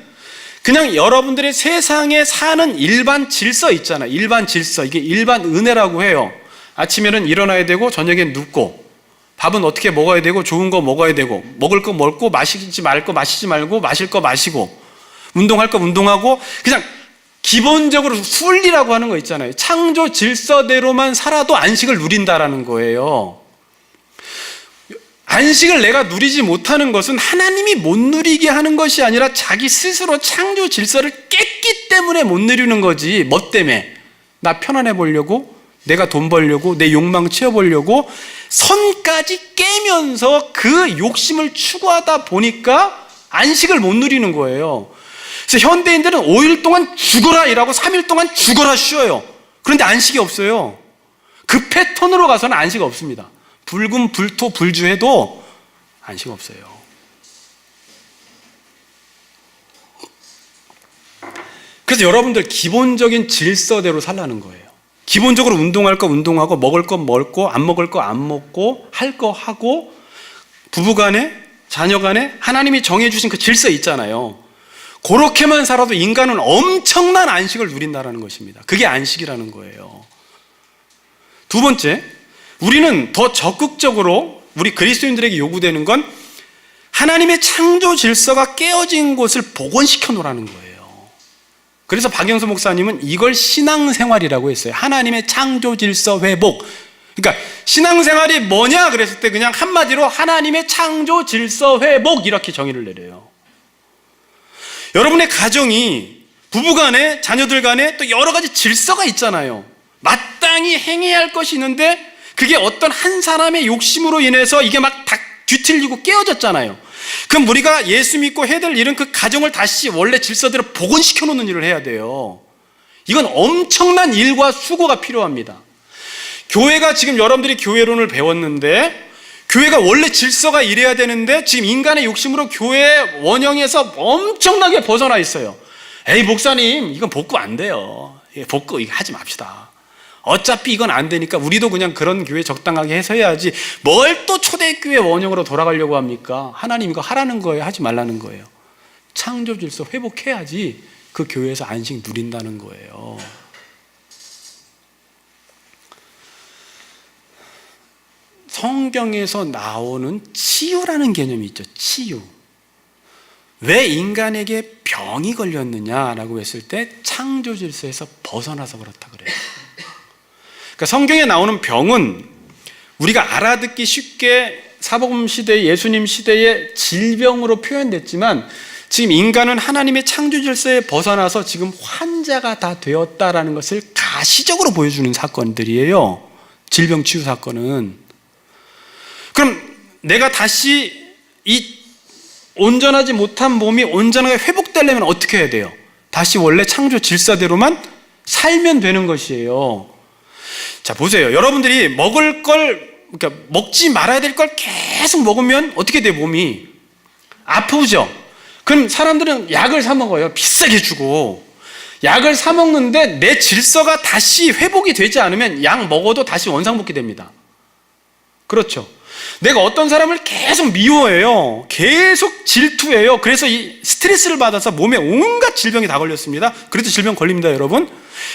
그냥 여러분들의 세상에 사는 일반 질서 있잖아요. 일반 질서, 이게 일반 은혜라고 해요. 아침에는 일어나야 되고 저녁엔 눕고, 밥은 어떻게 먹어야 되고 좋은 거 먹어야 되고, 먹을 거 먹고 마시지 말 거 마시지 말고, 마실 거 마시고, 운동할 거 운동하고, 그냥 기본적으로 순리라고 하는 거 있잖아요. 창조 질서대로만 살아도 안식을 누린다라는 거예요. 안식을 내가 누리지 못하는 것은 하나님이 못 누리게 하는 것이 아니라 자기 스스로 창조 질서를 깼기 때문에 못 누리는 거지. 뭐 때문에? 나 편안해 보려고, 내가 돈 벌려고, 내 욕망 채워보려고 선까지 깨면서 그 욕심을 추구하다 보니까 안식을 못 누리는 거예요. 그래서 현대인들은 5일 동안 죽어라 일하고 3일 동안 죽어라 쉬어요. 그런데 안식이 없어요. 그 패턴으로 가서는 안식 없습니다. 불금, 불토, 불주해도 안식 없어요. 그래서 여러분들 기본적인 질서대로 살라는 거예요. 기본적으로 운동할 거 운동하고, 먹을 거 먹고, 안 먹을 거 안 먹고, 할 거 하고, 부부간에, 자녀간에 하나님이 정해주신 그 질서 있잖아요. 그렇게만 살아도 인간은 엄청난 안식을 누린다는 것입니다. 그게 안식이라는 거예요. 두 번째, 우리는 더 적극적으로 우리 그리스도인들에게 요구되는 건 하나님의 창조 질서가 깨어진 곳을 복원시켜 놓으라는 거예요. 그래서 박영수 목사님은 이걸 신앙생활이라고 했어요. 하나님의 창조 질서 회복. 그러니까 신앙생활이 뭐냐 그랬을 때 그냥 한마디로 하나님의 창조 질서 회복 이렇게 정의를 내려요. 여러분의 가정이 부부간에 자녀들 간에 또 여러 가지 질서가 있잖아요. 마땅히 행해야 할 것이 있는데 그게 어떤 한 사람의 욕심으로 인해서 이게 막 다 뒤틀리고 깨어졌잖아요. 그럼 우리가 예수 믿고 해야 될 일은 그 가정을 다시 원래 질서대로 복원시켜 놓는 일을 해야 돼요. 이건 엄청난 일과 수고가 필요합니다. 교회가 지금 여러분들이 교회론을 배웠는데 교회가 원래 질서가 이래야 되는데 지금 인간의 욕심으로 교회 원형에서 엄청나게 벗어나 있어요. 에이 목사님 이건 복구 안 돼요. 복구 이거 하지 맙시다. 어차피 이건 안 되니까 우리도 그냥 그런 교회 적당하게 해서 해야지 뭘 또 초대교회 원형으로 돌아가려고 합니까? 하나님 이거 하라는 거예요? 하지 말라는 거예요? 창조 질서 회복해야지 그 교회에서 안식 누린다는 거예요. 성경에서 나오는 치유라는 개념이 있죠. 치유. 왜 인간에게 병이 걸렸느냐라고 했을 때 창조 질서에서 벗어나서 그렇다 그래요. 그러니까 성경에 나오는 병은 우리가 알아듣기 쉽게 사복음 시대, 예수님 시대의 질병으로 표현됐지만 지금 인간은 하나님의 창조 질서에 벗어나서 지금 환자가 다 되었다라는 것을 가시적으로 보여주는 사건들이에요. 질병 치유 사건은. 그럼 내가 다시 이 온전하지 못한 몸이 온전하게 회복되려면 어떻게 해야 돼요? 다시 원래 창조 질서대로만 살면 되는 것이에요. 자, 보세요. 여러분들이 먹을 걸, 그러니까 먹지 말아야 될 걸 계속 먹으면 어떻게 돼요, 몸이? 아프죠? 그럼 사람들은 약을 사 먹어요. 비싸게 주고. 약을 사 먹는데 내 질서가 다시 회복이 되지 않으면 약 먹어도 다시 원상복귀 됩니다. 그렇죠? 내가 어떤 사람을 계속 미워해요. 계속 질투해요. 그래서 이 스트레스를 받아서 몸에 온갖 질병이 다 걸렸습니다. 그래도 질병 걸립니다, 여러분.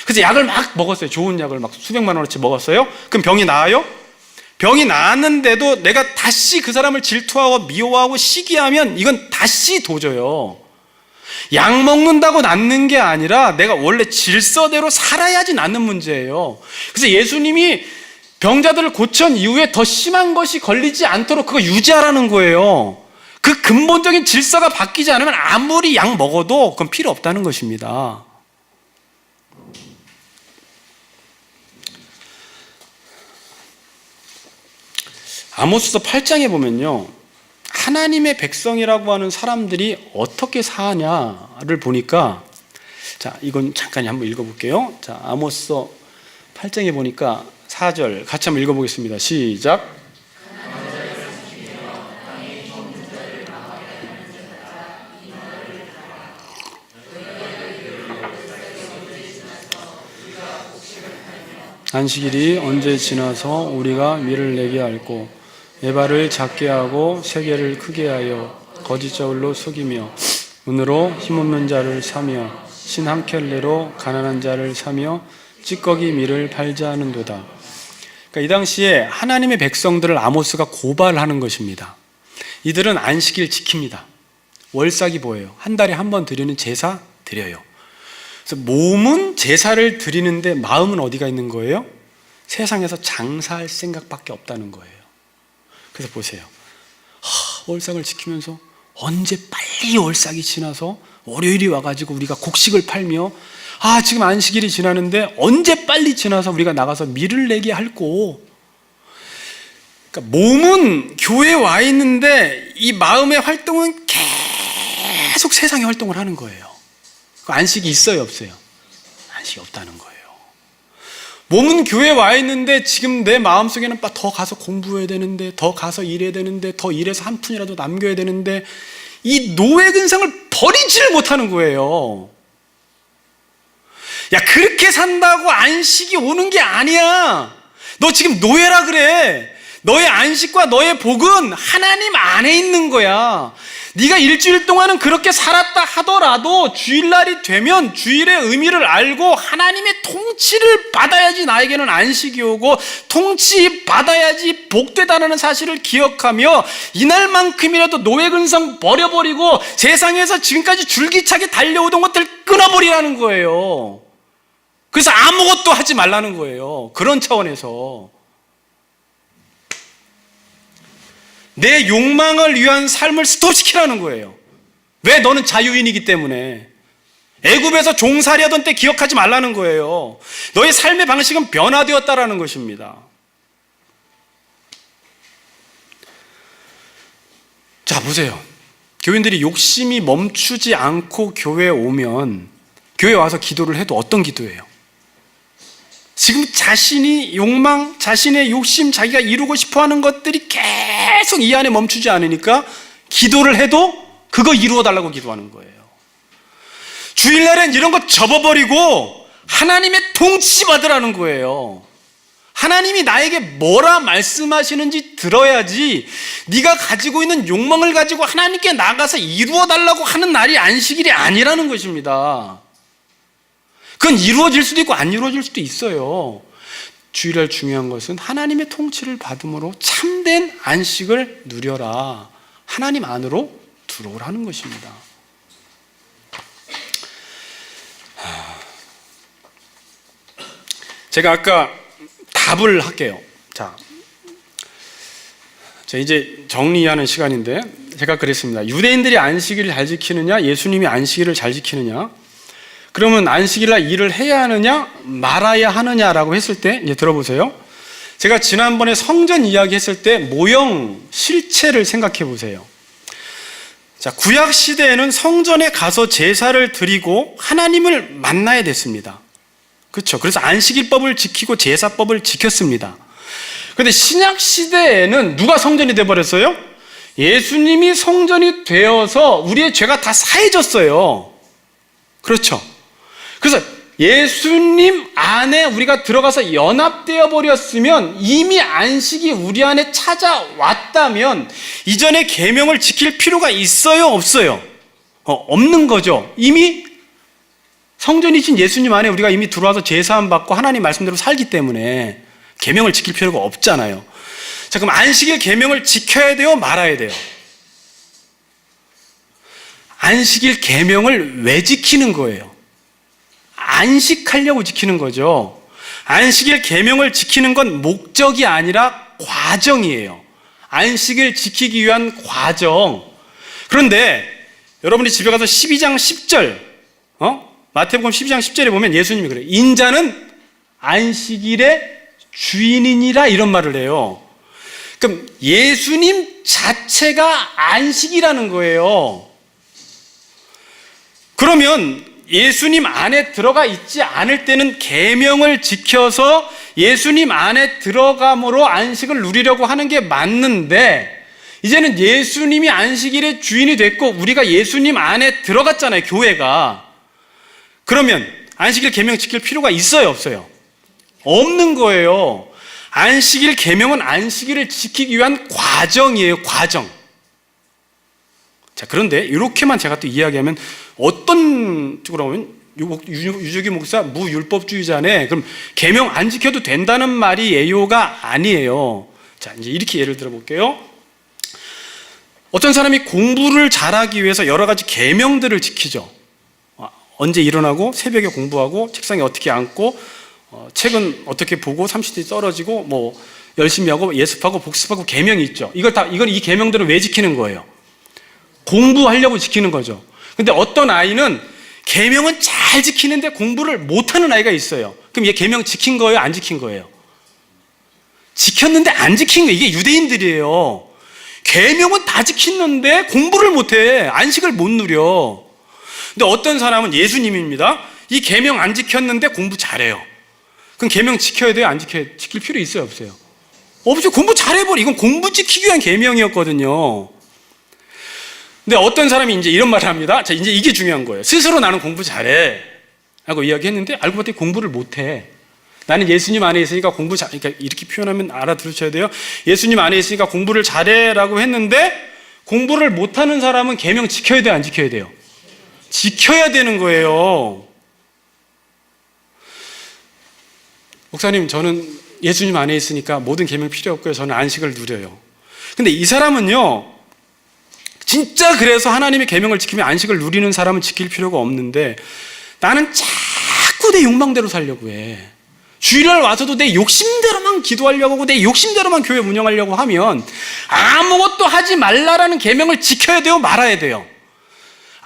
그래서 약을 막 먹었어요. 좋은 약을 막 수백만 원어치 먹었어요. 그럼 병이 나아요? 병이 나았는데도 내가 다시 그 사람을 질투하고 미워하고 시기하면 이건 다시 도져요. 약 먹는다고 낫는 게 아니라 내가 원래 질서대로 살아야지 낫는 문제예요. 그래서 예수님이 병자들을 고친 이후에 더 심한 것이 걸리지 않도록 그거 유지하라는 거예요. 그 근본적인 질서가 바뀌지 않으면 아무리 약 먹어도 그건 필요 없다는 것입니다. 아모스서 8장에 보면요, 하나님의 백성이라고 하는 사람들이 어떻게 사냐를 보니까, 자, 이건 잠깐 한번 읽어볼게요. 자, 아모스서 8장에 보니까 4절 같이 한번 읽어보겠습니다. 시작. 안식일이 언제 지나서 우리가 밀을 내게 앓고 에바를 작게 하고 세계를 크게 하여 거짓저울로 속이며 은으로 힘없는 자를 사며 신 한 켤레로 가난한 자를 사며 찌꺼기 밀을 팔자 하는도다. 그러니까 이 당시에 하나님의 백성들을 아모스가 고발하는 것입니다. 이들은 안식일 지킵니다. 월삭이 뭐예요? 한 달에 한 번 드리는 제사 드려요. 그래서 몸은 제사를 드리는데 마음은 어디가 있는 거예요? 세상에서 장사할 생각밖에 없다는 거예요. 그래서 보세요. 월삭을 지키면서 언제 빨리 월삭이 지나서 월요일이 와가지고 우리가 곡식을 팔며 지금 안식일이 지나는데 언제 빨리 지나서 우리가 나가서 밀을 내게 할꼬. 그러니까 몸은 교회에 와 있는데 이 마음의 활동은 계속 세상의 활동을 하는 거예요. 안식이 있어요, 없어요? 안식이 없다는 거예요. 몸은 교회에 와 있는데 지금 내 마음속에는 더 가서 공부해야 되는데, 더 가서 일해야 되는데, 더 일해서 한 푼이라도 남겨야 되는데, 이 노예 근성을 버리지를 못하는 거예요. 야, 그렇게 산다고 안식이 오는 게 아니야. 너 지금 노예라 그래. 너의 안식과 너의 복은 하나님 안에 있는 거야. 네가 일주일 동안은 그렇게 살았다 하더라도 주일날이 되면 주일의 의미를 알고 하나님의 통치를 받아야지 나에게는 안식이 오고, 통치 받아야지 복되다는 사실을 기억하며 이날만큼이라도 노예 근성 버려버리고 세상에서 지금까지 줄기차게 달려오던 것들 끊어버리라는 거예요. 그래서 아무것도 하지 말라는 거예요. 그런 차원에서 내 욕망을 위한 삶을 스톱시키라는 거예요. 왜? 너는 자유인이기 때문에. 애굽에서 종살이하던 때 기억하지 말라는 거예요. 너의 삶의 방식은 변화되었다라는 것입니다. 자, 보세요. 교인들이 욕심이 멈추지 않고 교회에 오면, 교회에 와서 기도를 해도 어떤 기도예요? 지금 자신이 욕망, 자신의 욕심, 자기가 이루고 싶어하는 것들이 계속 이 안에 멈추지 않으니까 기도를 해도 그거 이루어달라고 기도하는 거예요. 주일날엔 이런 거 접어버리고 하나님의 통치 받으라는 거예요. 하나님이 나에게 뭐라 말씀하시는지 들어야지, 네가 가지고 있는 욕망을 가지고 하나님께 나가서 이루어달라고 하는 날이 안식일이 아니라는 것입니다. 그건 이루어질 수도 있고 안 이루어질 수도 있어요. 주일날 중요한 것은 하나님의 통치를 받음으로 참된 안식을 누려라. 하나님 안으로 들어오라는 것입니다. 제가 아까 답을 할게요. 자, 이제 정리하는 시간인데, 제가 그랬습니다. 유대인들이 안식일을 잘 지키느냐, 예수님이 안식일을 잘 지키느냐, 그러면 안식일날 일을 해야 하느냐 말아야 하느냐라고 했을 때, 이제 들어보세요. 제가 지난번에 성전 이야기 했을 때 모형 실체를 생각해 보세요. 자, 구약 시대에는 성전에 가서 제사를 드리고 하나님을 만나야 됐습니다. 그렇죠? 그래서 안식일법을 지키고 제사법을 지켰습니다. 그런데 신약 시대에는 누가 성전이 돼 버렸어요? 예수님이 성전이 되어서 우리의 죄가 다 사해졌어요. 그렇죠? 그래서 예수님 안에 우리가 들어가서 연합되어 버렸으면, 이미 안식이 우리 안에 찾아왔다면 이전의 계명을 지킬 필요가 있어요, 없어요? 없는 거죠. 이미 성전이신 예수님 안에 우리가 이미 들어와서 제사함 받고 하나님 말씀대로 살기 때문에 계명을 지킬 필요가 없잖아요. 자, 그럼 안식일 계명을 지켜야 돼요, 말아야 돼요? 안식일 계명을 왜 지키는 거예요? 안식하려고 지키는 거죠. 안식일 계명을 지키는 건 목적이 아니라 과정이에요. 안식을 지키기 위한 과정. 그런데 여러분이 집에 가서 12장 10절, 마태복음 12장 10절에 보면 예수님이 그래요. 인자는 안식일의 주인이니라 이런 말을 해요. 그럼 예수님 자체가 안식이라는 거예요. 그러면 예수님 안에 들어가 있지 않을 때는 계명을 지켜서 예수님 안에 들어감으로 안식을 누리려고 하는 게 맞는데, 이제는 예수님이 안식일의 주인이 됐고 우리가 예수님 안에 들어갔잖아요, 교회가. 그러면 안식일 계명 지킬 필요가 있어요, 없어요? 없는 거예요. 안식일 계명은 안식일을 지키기 위한 과정이에요, 과정. 자, 그런데 이렇게만 제가 또 이야기하면 어떤 쪽으로 보면 유주기 목사 무율법주의자네, 그럼 계명 안 지켜도 된다는 말이 예요가 아니에요. 자, 이제 이렇게 예를 들어 볼게요. 어떤 사람이 공부를 잘하기 위해서 여러 가지 계명들을 지키죠. 언제 일어나고 새벽에 공부하고 책상에 어떻게 앉고 책은 어떻게 보고 30대 떨어지고 뭐 열심히 하고 예습하고 복습하고 계명이 있죠. 이건 이 계명들은 왜 지키는 거예요? 공부하려고 지키는 거죠. 근데 어떤 아이는 계명은 잘 지키는데 공부를 못하는 아이가 있어요. 그럼 얘 계명 지킨 거예요, 안 지킨 거예요? 지켰는데 안 지킨 거예요. 이게 유대인들이에요. 계명은 다 지켰는데 공부를 못해. 안식을 못 누려. 근데 어떤 사람은 예수님입니다. 이 계명 안 지켰는데 공부 잘해요. 그럼 계명 지켜야 돼요, 안 지켜야 돼요? 지킬 필요 있어요, 없어요? 없죠. 공부 잘해버려. 이건 공부 지키기 위한 계명이었거든요. 근데 어떤 사람이 이제 이런 말을 합니다. 자, 이제 이게 중요한 거예요. 스스로 나는 공부 잘해 라고 이야기했는데 알고 봤더니 공부를 못해. 나는 예수님 안에 있으니까 그러니까 이렇게 표현하면 알아들으셔야 돼요. 예수님 안에 있으니까 공부를 잘해 라고 했는데 공부를 못하는 사람은 계명 지켜야 돼요, 안 지켜야 돼요? 지켜야 되는 거예요. 목사님, 저는 예수님 안에 있으니까 모든 계명 필요 없고요, 저는 안식을 누려요. 근데 이 사람은요, 진짜 그래서 하나님의 계명을 지키며 안식을 누리는 사람은 지킬 필요가 없는데, 나는 자꾸 내 욕망대로 살려고 해. 주일날 와서도 내 욕심대로만 기도하려고 하고 내 욕심대로만 교회 운영하려고 하면 아무것도 하지 말라라는 계명을 지켜야 돼요, 말아야 돼요?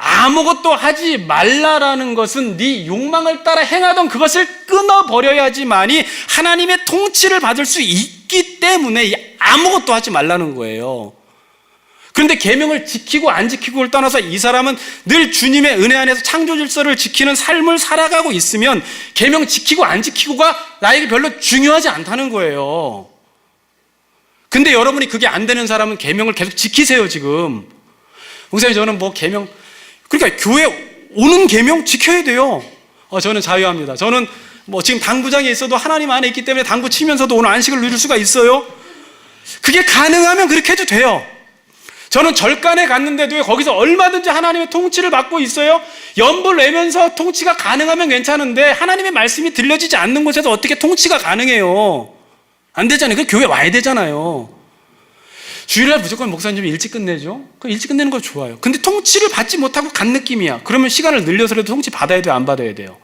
아무것도 하지 말라라는 것은 네 욕망을 따라 행하던 그것을 끊어버려야지만이 하나님의 통치를 받을 수 있기 때문에 아무것도 하지 말라는 거예요. 그런데 계명을 지키고 안 지키고를 떠나서 이 사람은 늘 주님의 은혜 안에서 창조 질서를 지키는 삶을 살아가고 있으면 계명 지키고 안 지키고가 나에게 별로 중요하지 않다는 거예요. 근데 여러분이 그게 안 되는 사람은 계명을 계속 지키세요, 지금. 목사님, 저는 뭐 계명, 그러니까 교회 오는 계명 지켜야 돼요. 저는 자유합니다. 저는 뭐 지금 당구장에 있어도 하나님 안에 있기 때문에 당구 치면서도 오늘 안식을 누릴 수가 있어요. 그게 가능하면 그렇게 해도 돼요. 저는 절간에 갔는데도 거기서 얼마든지 하나님의 통치를 받고 있어요. 연불 내면서 통치가 가능하면 괜찮은데 하나님의 말씀이 들려지지 않는 곳에서 어떻게 통치가 가능해요? 안 되잖아요. 그 교회 와야 되잖아요. 주일날 무조건 목사님 일찍 끝내죠. 그 일찍 끝내는 거 좋아요. 근데 통치를 받지 못하고 간 느낌이야. 그러면 시간을 늘려서라도 통치 받아야 돼요, 안 받아야 돼요?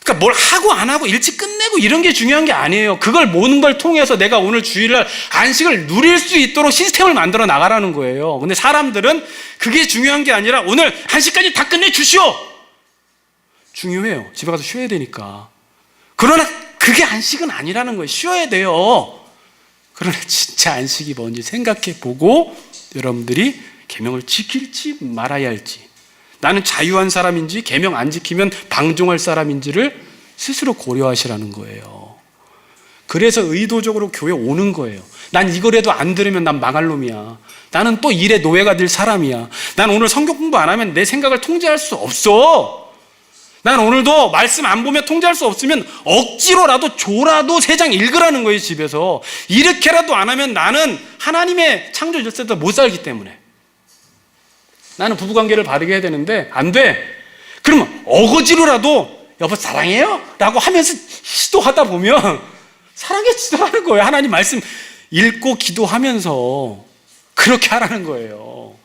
그러니까 뭘 하고 안 하고 일찍 끝내고 이런 게 중요한 게 아니에요. 그걸 모든 걸 통해서 내가 오늘 주일날 안식을 누릴 수 있도록 시스템을 만들어 나가라는 거예요. 근데 사람들은 그게 중요한 게 아니라 오늘 1시까지 다 끝내 주시오. 중요해요. 집에 가서 쉬어야 되니까. 그러나 그게 안식은 아니라는 거예요. 쉬어야 돼요. 그러나 진짜 안식이 뭔지 생각해 보고 여러분들이 계명을 지킬지 말아야 할지, 나는 자유한 사람인지 계명 안 지키면 방종할 사람인지를 스스로 고려하시라는 거예요. 그래서 의도적으로 교회 오는 거예요. 난 이거라도 안 들으면 난 망할 놈이야. 나는 또 일에 노예가 될 사람이야. 난 오늘 성경 공부 안 하면 내 생각을 통제할 수 없어. 난 오늘도 말씀 안 보면 통제할 수 없으면 억지로라도 줘라도 3장 읽으라는 거예요, 집에서. 이렇게라도 안 하면 나는 하나님의 창조 질서에서 못 살기 때문에. 나는 부부관계를 바르게 해야 되는데 안 돼. 그러면 어거지로라도 여보 사랑해요? 라고 하면서 시도하다 보면 사랑해지도 않은 거예요. 하나님 말씀 읽고 기도하면서 그렇게 하라는 거예요.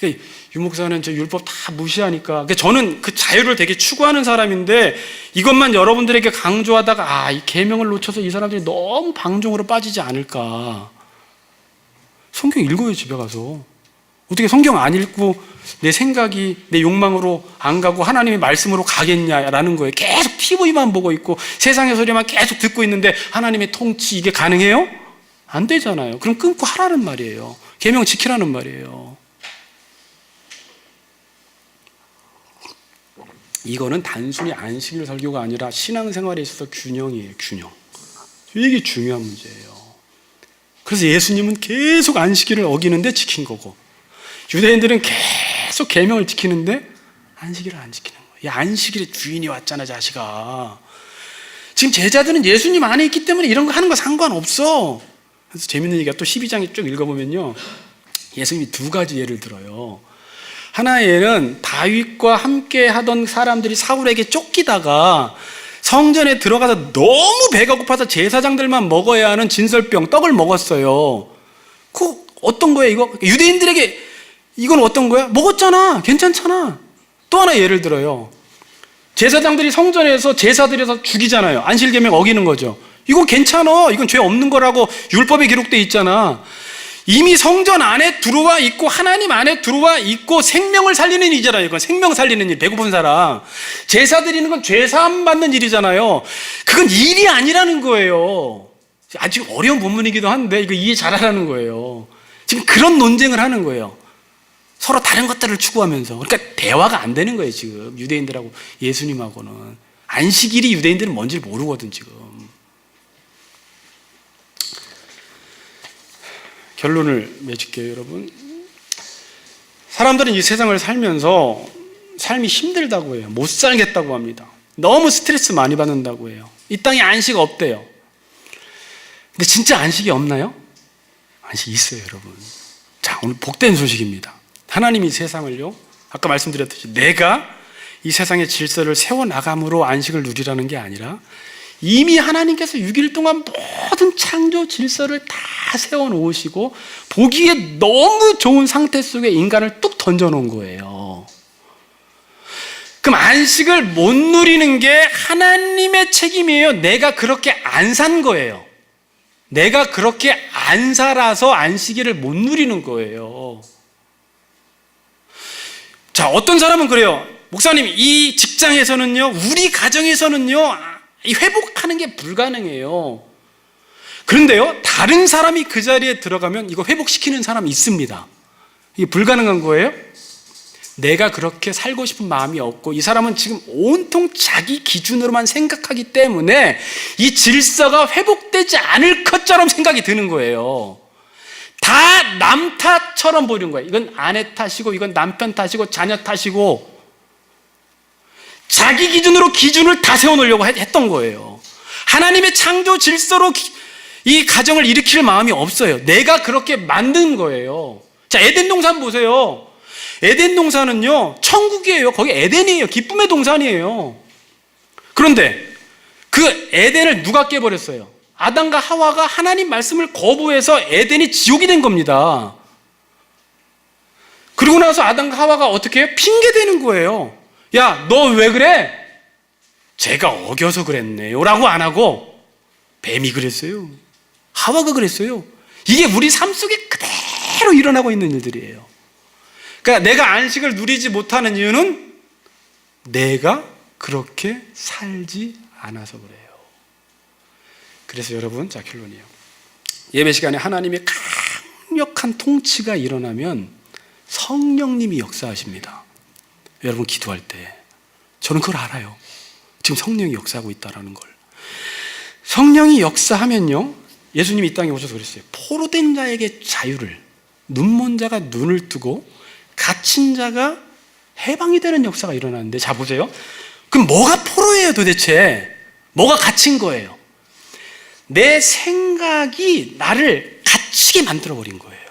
유 목사는 저 율법 다 무시하니까. 저는 그 자유를 되게 추구하는 사람인데 이것만 여러분들에게 강조하다가 이 계명을 놓쳐서 이 사람들이 너무 방종으로 빠지지 않을까. 성경 읽어요, 집에 가서. 어떻게 성경 안 읽고 내 생각이 내 욕망으로 안 가고 하나님의 말씀으로 가겠냐라는 거예요. 계속 TV만 보고 있고 세상의 소리만 계속 듣고 있는데 하나님의 통치 이게 가능해요? 안 되잖아요. 그럼 끊고 하라는 말이에요. 계명 지키라는 말이에요. 이거는 단순히 안식일 설교가 아니라 신앙생활에 있어서 균형이에요. 균형. 이게 중요한 문제예요. 그래서 예수님은 계속 안식일을 어기는데 지킨 거고 유대인들은 계속 계명을 지키는데 안식일을 안 지키는 거예요. 이 안식일의 주인이 왔잖아, 자식아. 지금 제자들은 예수님 안에 있기 때문에 이런 거 하는 거 상관없어. 그래서 재밌는 얘기가 또 12장에 쭉 읽어보면요, 예수님이 두 가지 예를 들어요. 하나의 예는 다윗과 함께 하던 사람들이 사울에게 쫓기다가 성전에 들어가서 너무 배가 고파서 제사장들만 먹어야 하는 진설병 떡을 먹었어요. 그 어떤 거예요, 이거? 유대인들에게 이건 어떤 거야? 먹었잖아. 괜찮잖아. 또 하나 예를 들어요. 제사장들이 성전에서 제사 드려서 죽이잖아요. 안식일 계명 어기는 거죠. 이거 괜찮아. 이건 죄 없는 거라고 율법에 기록돼 있잖아. 이미 성전 안에 들어와 있고 하나님 안에 들어와 있고 생명을 살리는 일이잖아요. 이건 생명 살리는 일, 배고픈 사람. 제사 드리는 건 죄 사함 받는 일이잖아요. 그건 일이 아니라는 거예요. 아주 어려운 본문이기도 한데 이거 이해 잘하라는 거예요. 지금 그런 논쟁을 하는 거예요. 서로 다른 것들을 추구하면서. 그러니까 대화가 안 되는 거예요, 지금. 유대인들하고 예수님하고는. 안식일이 유대인들은 뭔지를 모르거든, 지금. 결론을 맺을게요, 여러분. 사람들은 이 세상을 살면서 삶이 힘들다고 해요. 못 살겠다고 합니다. 너무 스트레스 많이 받는다고 해요. 이 땅에 안식 없대요. 근데 진짜 안식이 없나요? 안식이 있어요, 여러분. 자, 오늘 복된 소식입니다. 하나님이 세상을요, 아까 말씀드렸듯이 내가 이 세상의 질서를 세워나감으로 안식을 누리라는 게 아니라 이미 하나님께서 6일 동안 모든 창조 질서를 다 세워놓으시고 보기에 너무 좋은 상태 속에 인간을 뚝 던져놓은 거예요. 그럼 안식을 못 누리는 게 하나님의 책임이에요? 내가 그렇게 안 산 거예요? 내가 그렇게 안 살아서 안식일을 못 누리는 거예요. 자, 어떤 사람은 그래요. 목사님, 이 직장에서는요, 우리 가정에서는요, 이 회복하는 게 불가능해요. 그런데요, 다른 사람이 그 자리에 들어가면 이거 회복시키는 사람이 있습니다. 이게 불가능한 거예요? 내가 그렇게 살고 싶은 마음이 없고 이 사람은 지금 온통 자기 기준으로만 생각하기 때문에 이 질서가 회복되지 않을 것처럼 생각이 드는 거예요. 다 남 탓처럼 보이는 거예요. 이건 아내 탓이고 이건 남편 탓이고 자녀 탓이고 자기 기준으로 기준을 다 세워놓으려고 했던 거예요. 하나님의 창조 질서로 이 가정을 일으킬 마음이 없어요. 내가 그렇게 만든 거예요. 자, 에덴 동산 보세요. 에덴 동산은요, 천국이에요. 거기 에덴이에요. 기쁨의 동산이에요. 그런데 그 에덴을 누가 깨버렸어요? 아담과 하와가 하나님 말씀을 거부해서 에덴이 지옥이 된 겁니다. 그리고 나서 아담과 하와가 어떻게 해요? 핑계대는 거예요. 야, 너 왜 그래? 제가 어겨서 그랬네요 라고 안 하고 뱀이 그랬어요. 하와가 그랬어요. 이게 우리 삶 속에 그대로 일어나고 있는 일들이에요. 그러니까 내가 안식을 누리지 못하는 이유는 내가 그렇게 살지 않아서 그래요. 그래서 여러분, 자, 결론이에요. 예배 시간에 하나님의 강력한 통치가 일어나면 성령님이 역사하십니다. 여러분 기도할 때 저는 그걸 알아요. 지금 성령이 역사하고 있다는 걸. 성령이 역사하면요, 예수님이 이 땅에 오셔서 그랬어요. 포로된 자에게 자유를, 눈먼 자가 눈을 뜨고 갇힌 자가 해방이 되는 역사가 일어나는데, 자 보세요. 그럼 뭐가 포로예요 도대체? 뭐가 갇힌 거예요? 내 생각이 나를 갇히게 만들어버린 거예요.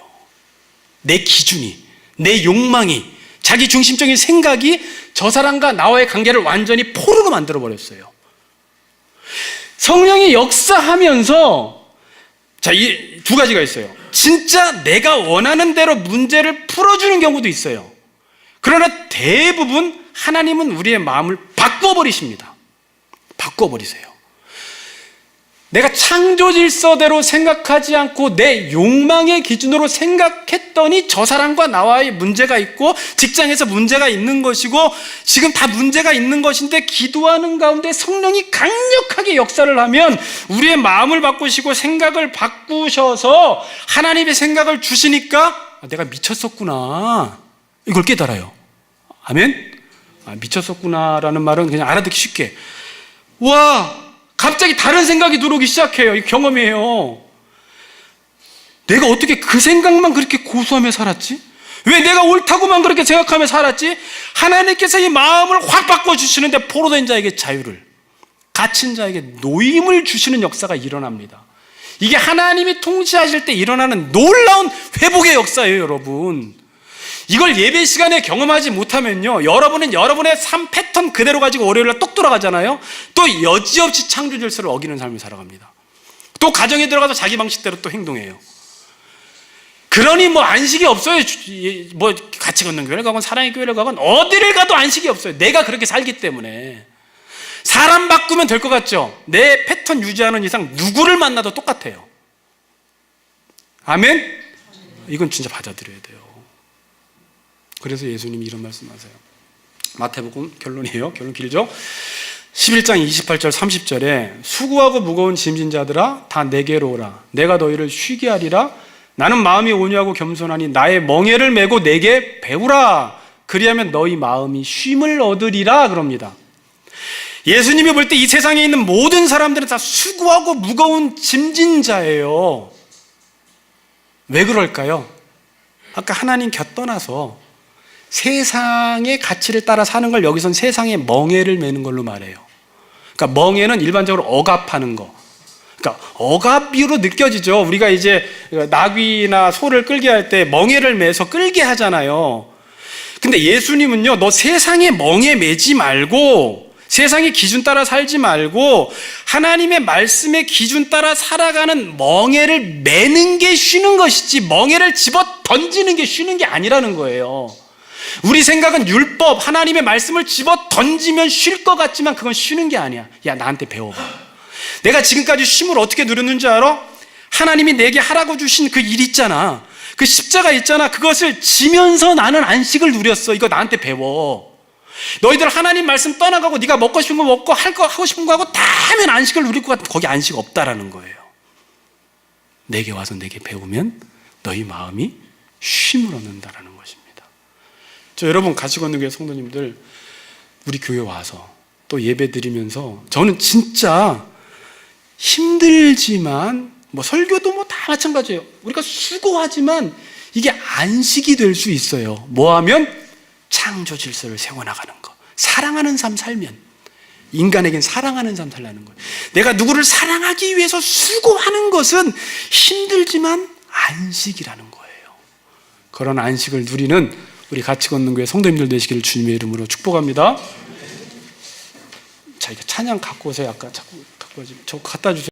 내 기준이, 내 욕망이, 자기 중심적인 생각이 저 사람과 나와의 관계를 완전히 포로로 만들어버렸어요. 성령이 역사하면서, 자, 이 두 가지가 있어요. 진짜 내가 원하는 대로 문제를 풀어주는 경우도 있어요. 그러나 대부분 하나님은 우리의 마음을 바꿔버리십니다. 바꿔버리세요. 내가 창조 질서대로 생각하지 않고 내 욕망의 기준으로 생각했더니 저 사람과 나와의 문제가 있고 직장에서 문제가 있는 것이고 지금 다 문제가 있는 것인데 기도하는 가운데 성령이 강력하게 역사를 하면 우리의 마음을 바꾸시고 생각을 바꾸셔서 하나님의 생각을 주시니까 내가 미쳤었구나 이걸 깨달아요. 아멘? 미쳤었구나라는 말은 그냥 알아듣기 쉽게 와 갑자기 다른 생각이 들어오기 시작해요. 이 경험이에요. 내가 어떻게 그 생각만 그렇게 고수하며 살았지? 왜 내가 옳다고만 그렇게 생각하며 살았지? 하나님께서 이 마음을 확 바꿔주시는데 포로된 자에게 자유를, 갇힌 자에게 노임을 주시는 역사가 일어납니다. 이게 하나님이 통치하실 때 일어나는 놀라운 회복의 역사예요, 여러분. 이걸 예배 시간에 경험하지 못하면요, 여러분은 여러분의 삶 패턴 그대로 가지고 월요일날 똑 돌아가잖아요. 또 여지없이 창조 질서를 어기는 삶을 살아갑니다. 또 가정에 들어가서 자기 방식대로 또 행동해요. 그러니 뭐 안식이 없어요. 뭐 같이 걷는 교회를 가건 사랑의 교회를 가건 어디를 가도 안식이 없어요. 내가 그렇게 살기 때문에. 사람 바꾸면 될 것 같죠? 내 패턴 유지하는 이상 누구를 만나도 똑같아요. 아멘? 이건 진짜 받아들여야 돼요. 그래서 예수님이 이런 말씀하세요. 마태복음 결론이에요. 결론 길죠? 11장 28절 30절에 수고하고 무거운 짐진 자들아 다 내게로 오라. 내가 너희를 쉬게 하리라. 나는 마음이 온유하고 겸손하니 나의 멍에를 메고 내게 배우라. 그리하면 너희 마음이 쉼을 얻으리라 그럽니다. 예수님이 볼 때 이 세상에 있는 모든 사람들은 다 수고하고 무거운 짐진 자예요. 왜 그럴까요? 아까 하나님 곁 떠나서 세상의 가치를 따라 사는 걸 여기선 세상의 멍에를 매는 걸로 말해요. 그러니까 멍에는 일반적으로 억압하는 거. 그러니까 억압으로 느껴지죠. 우리가 이제 나귀나 소를 끌게 할 때 멍에를 매서 끌게 하잖아요. 근데 예수님은요, 너 세상의 멍에 매지 말고 세상의 기준 따라 살지 말고 하나님의 말씀의 기준 따라 살아가는 멍에를 매는 게 쉬는 것이지 멍에를 집어 던지는 게 쉬는 게 아니라는 거예요. 우리 생각은 율법, 하나님의 말씀을 집어 던지면 쉴 것 같지만 그건 쉬는 게 아니야. 야, 나한테 배워봐. 내가 지금까지 쉼을 어떻게 누렸는지 알아? 하나님이 내게 하라고 주신 그 일 있잖아. 그 십자가 있잖아. 그것을 지면서 나는 안식을 누렸어. 이거 나한테 배워. 너희들 하나님 말씀 떠나가고 네가 먹고 싶은 거 먹고 할 거 하고 싶은 거 하고 다 하면 안식을 누릴 것 같으면 거기 안식 없다라는 거예요. 내게 와서 내게 배우면 너희 마음이 쉼을 얻는다라는 것입니다. 저 여러분 같이 걷는 교회 성도님들 우리 교회 와서 또 예배 드리면서 저는 진짜 힘들지만 뭐 설교도 뭐 다 마찬가지예요. 우리가 수고하지만 이게 안식이 될 수 있어요. 뭐 하면? 창조 질서를 세워나가는 거. 사랑하는 삶 살면 인간에겐 사랑하는 삶 살라는 거예요. 내가 누구를 사랑하기 위해서 수고하는 것은 힘들지만 안식이라는 거예요. 그런 안식을 누리는 우리 같이 걷는 교회 성도님들 되시기를 주님의 이름으로 축복합니다. 자, 이거 찬양 갖고 오세요. 아까 자꾸 갖고 오지. 저 갖다 주세요.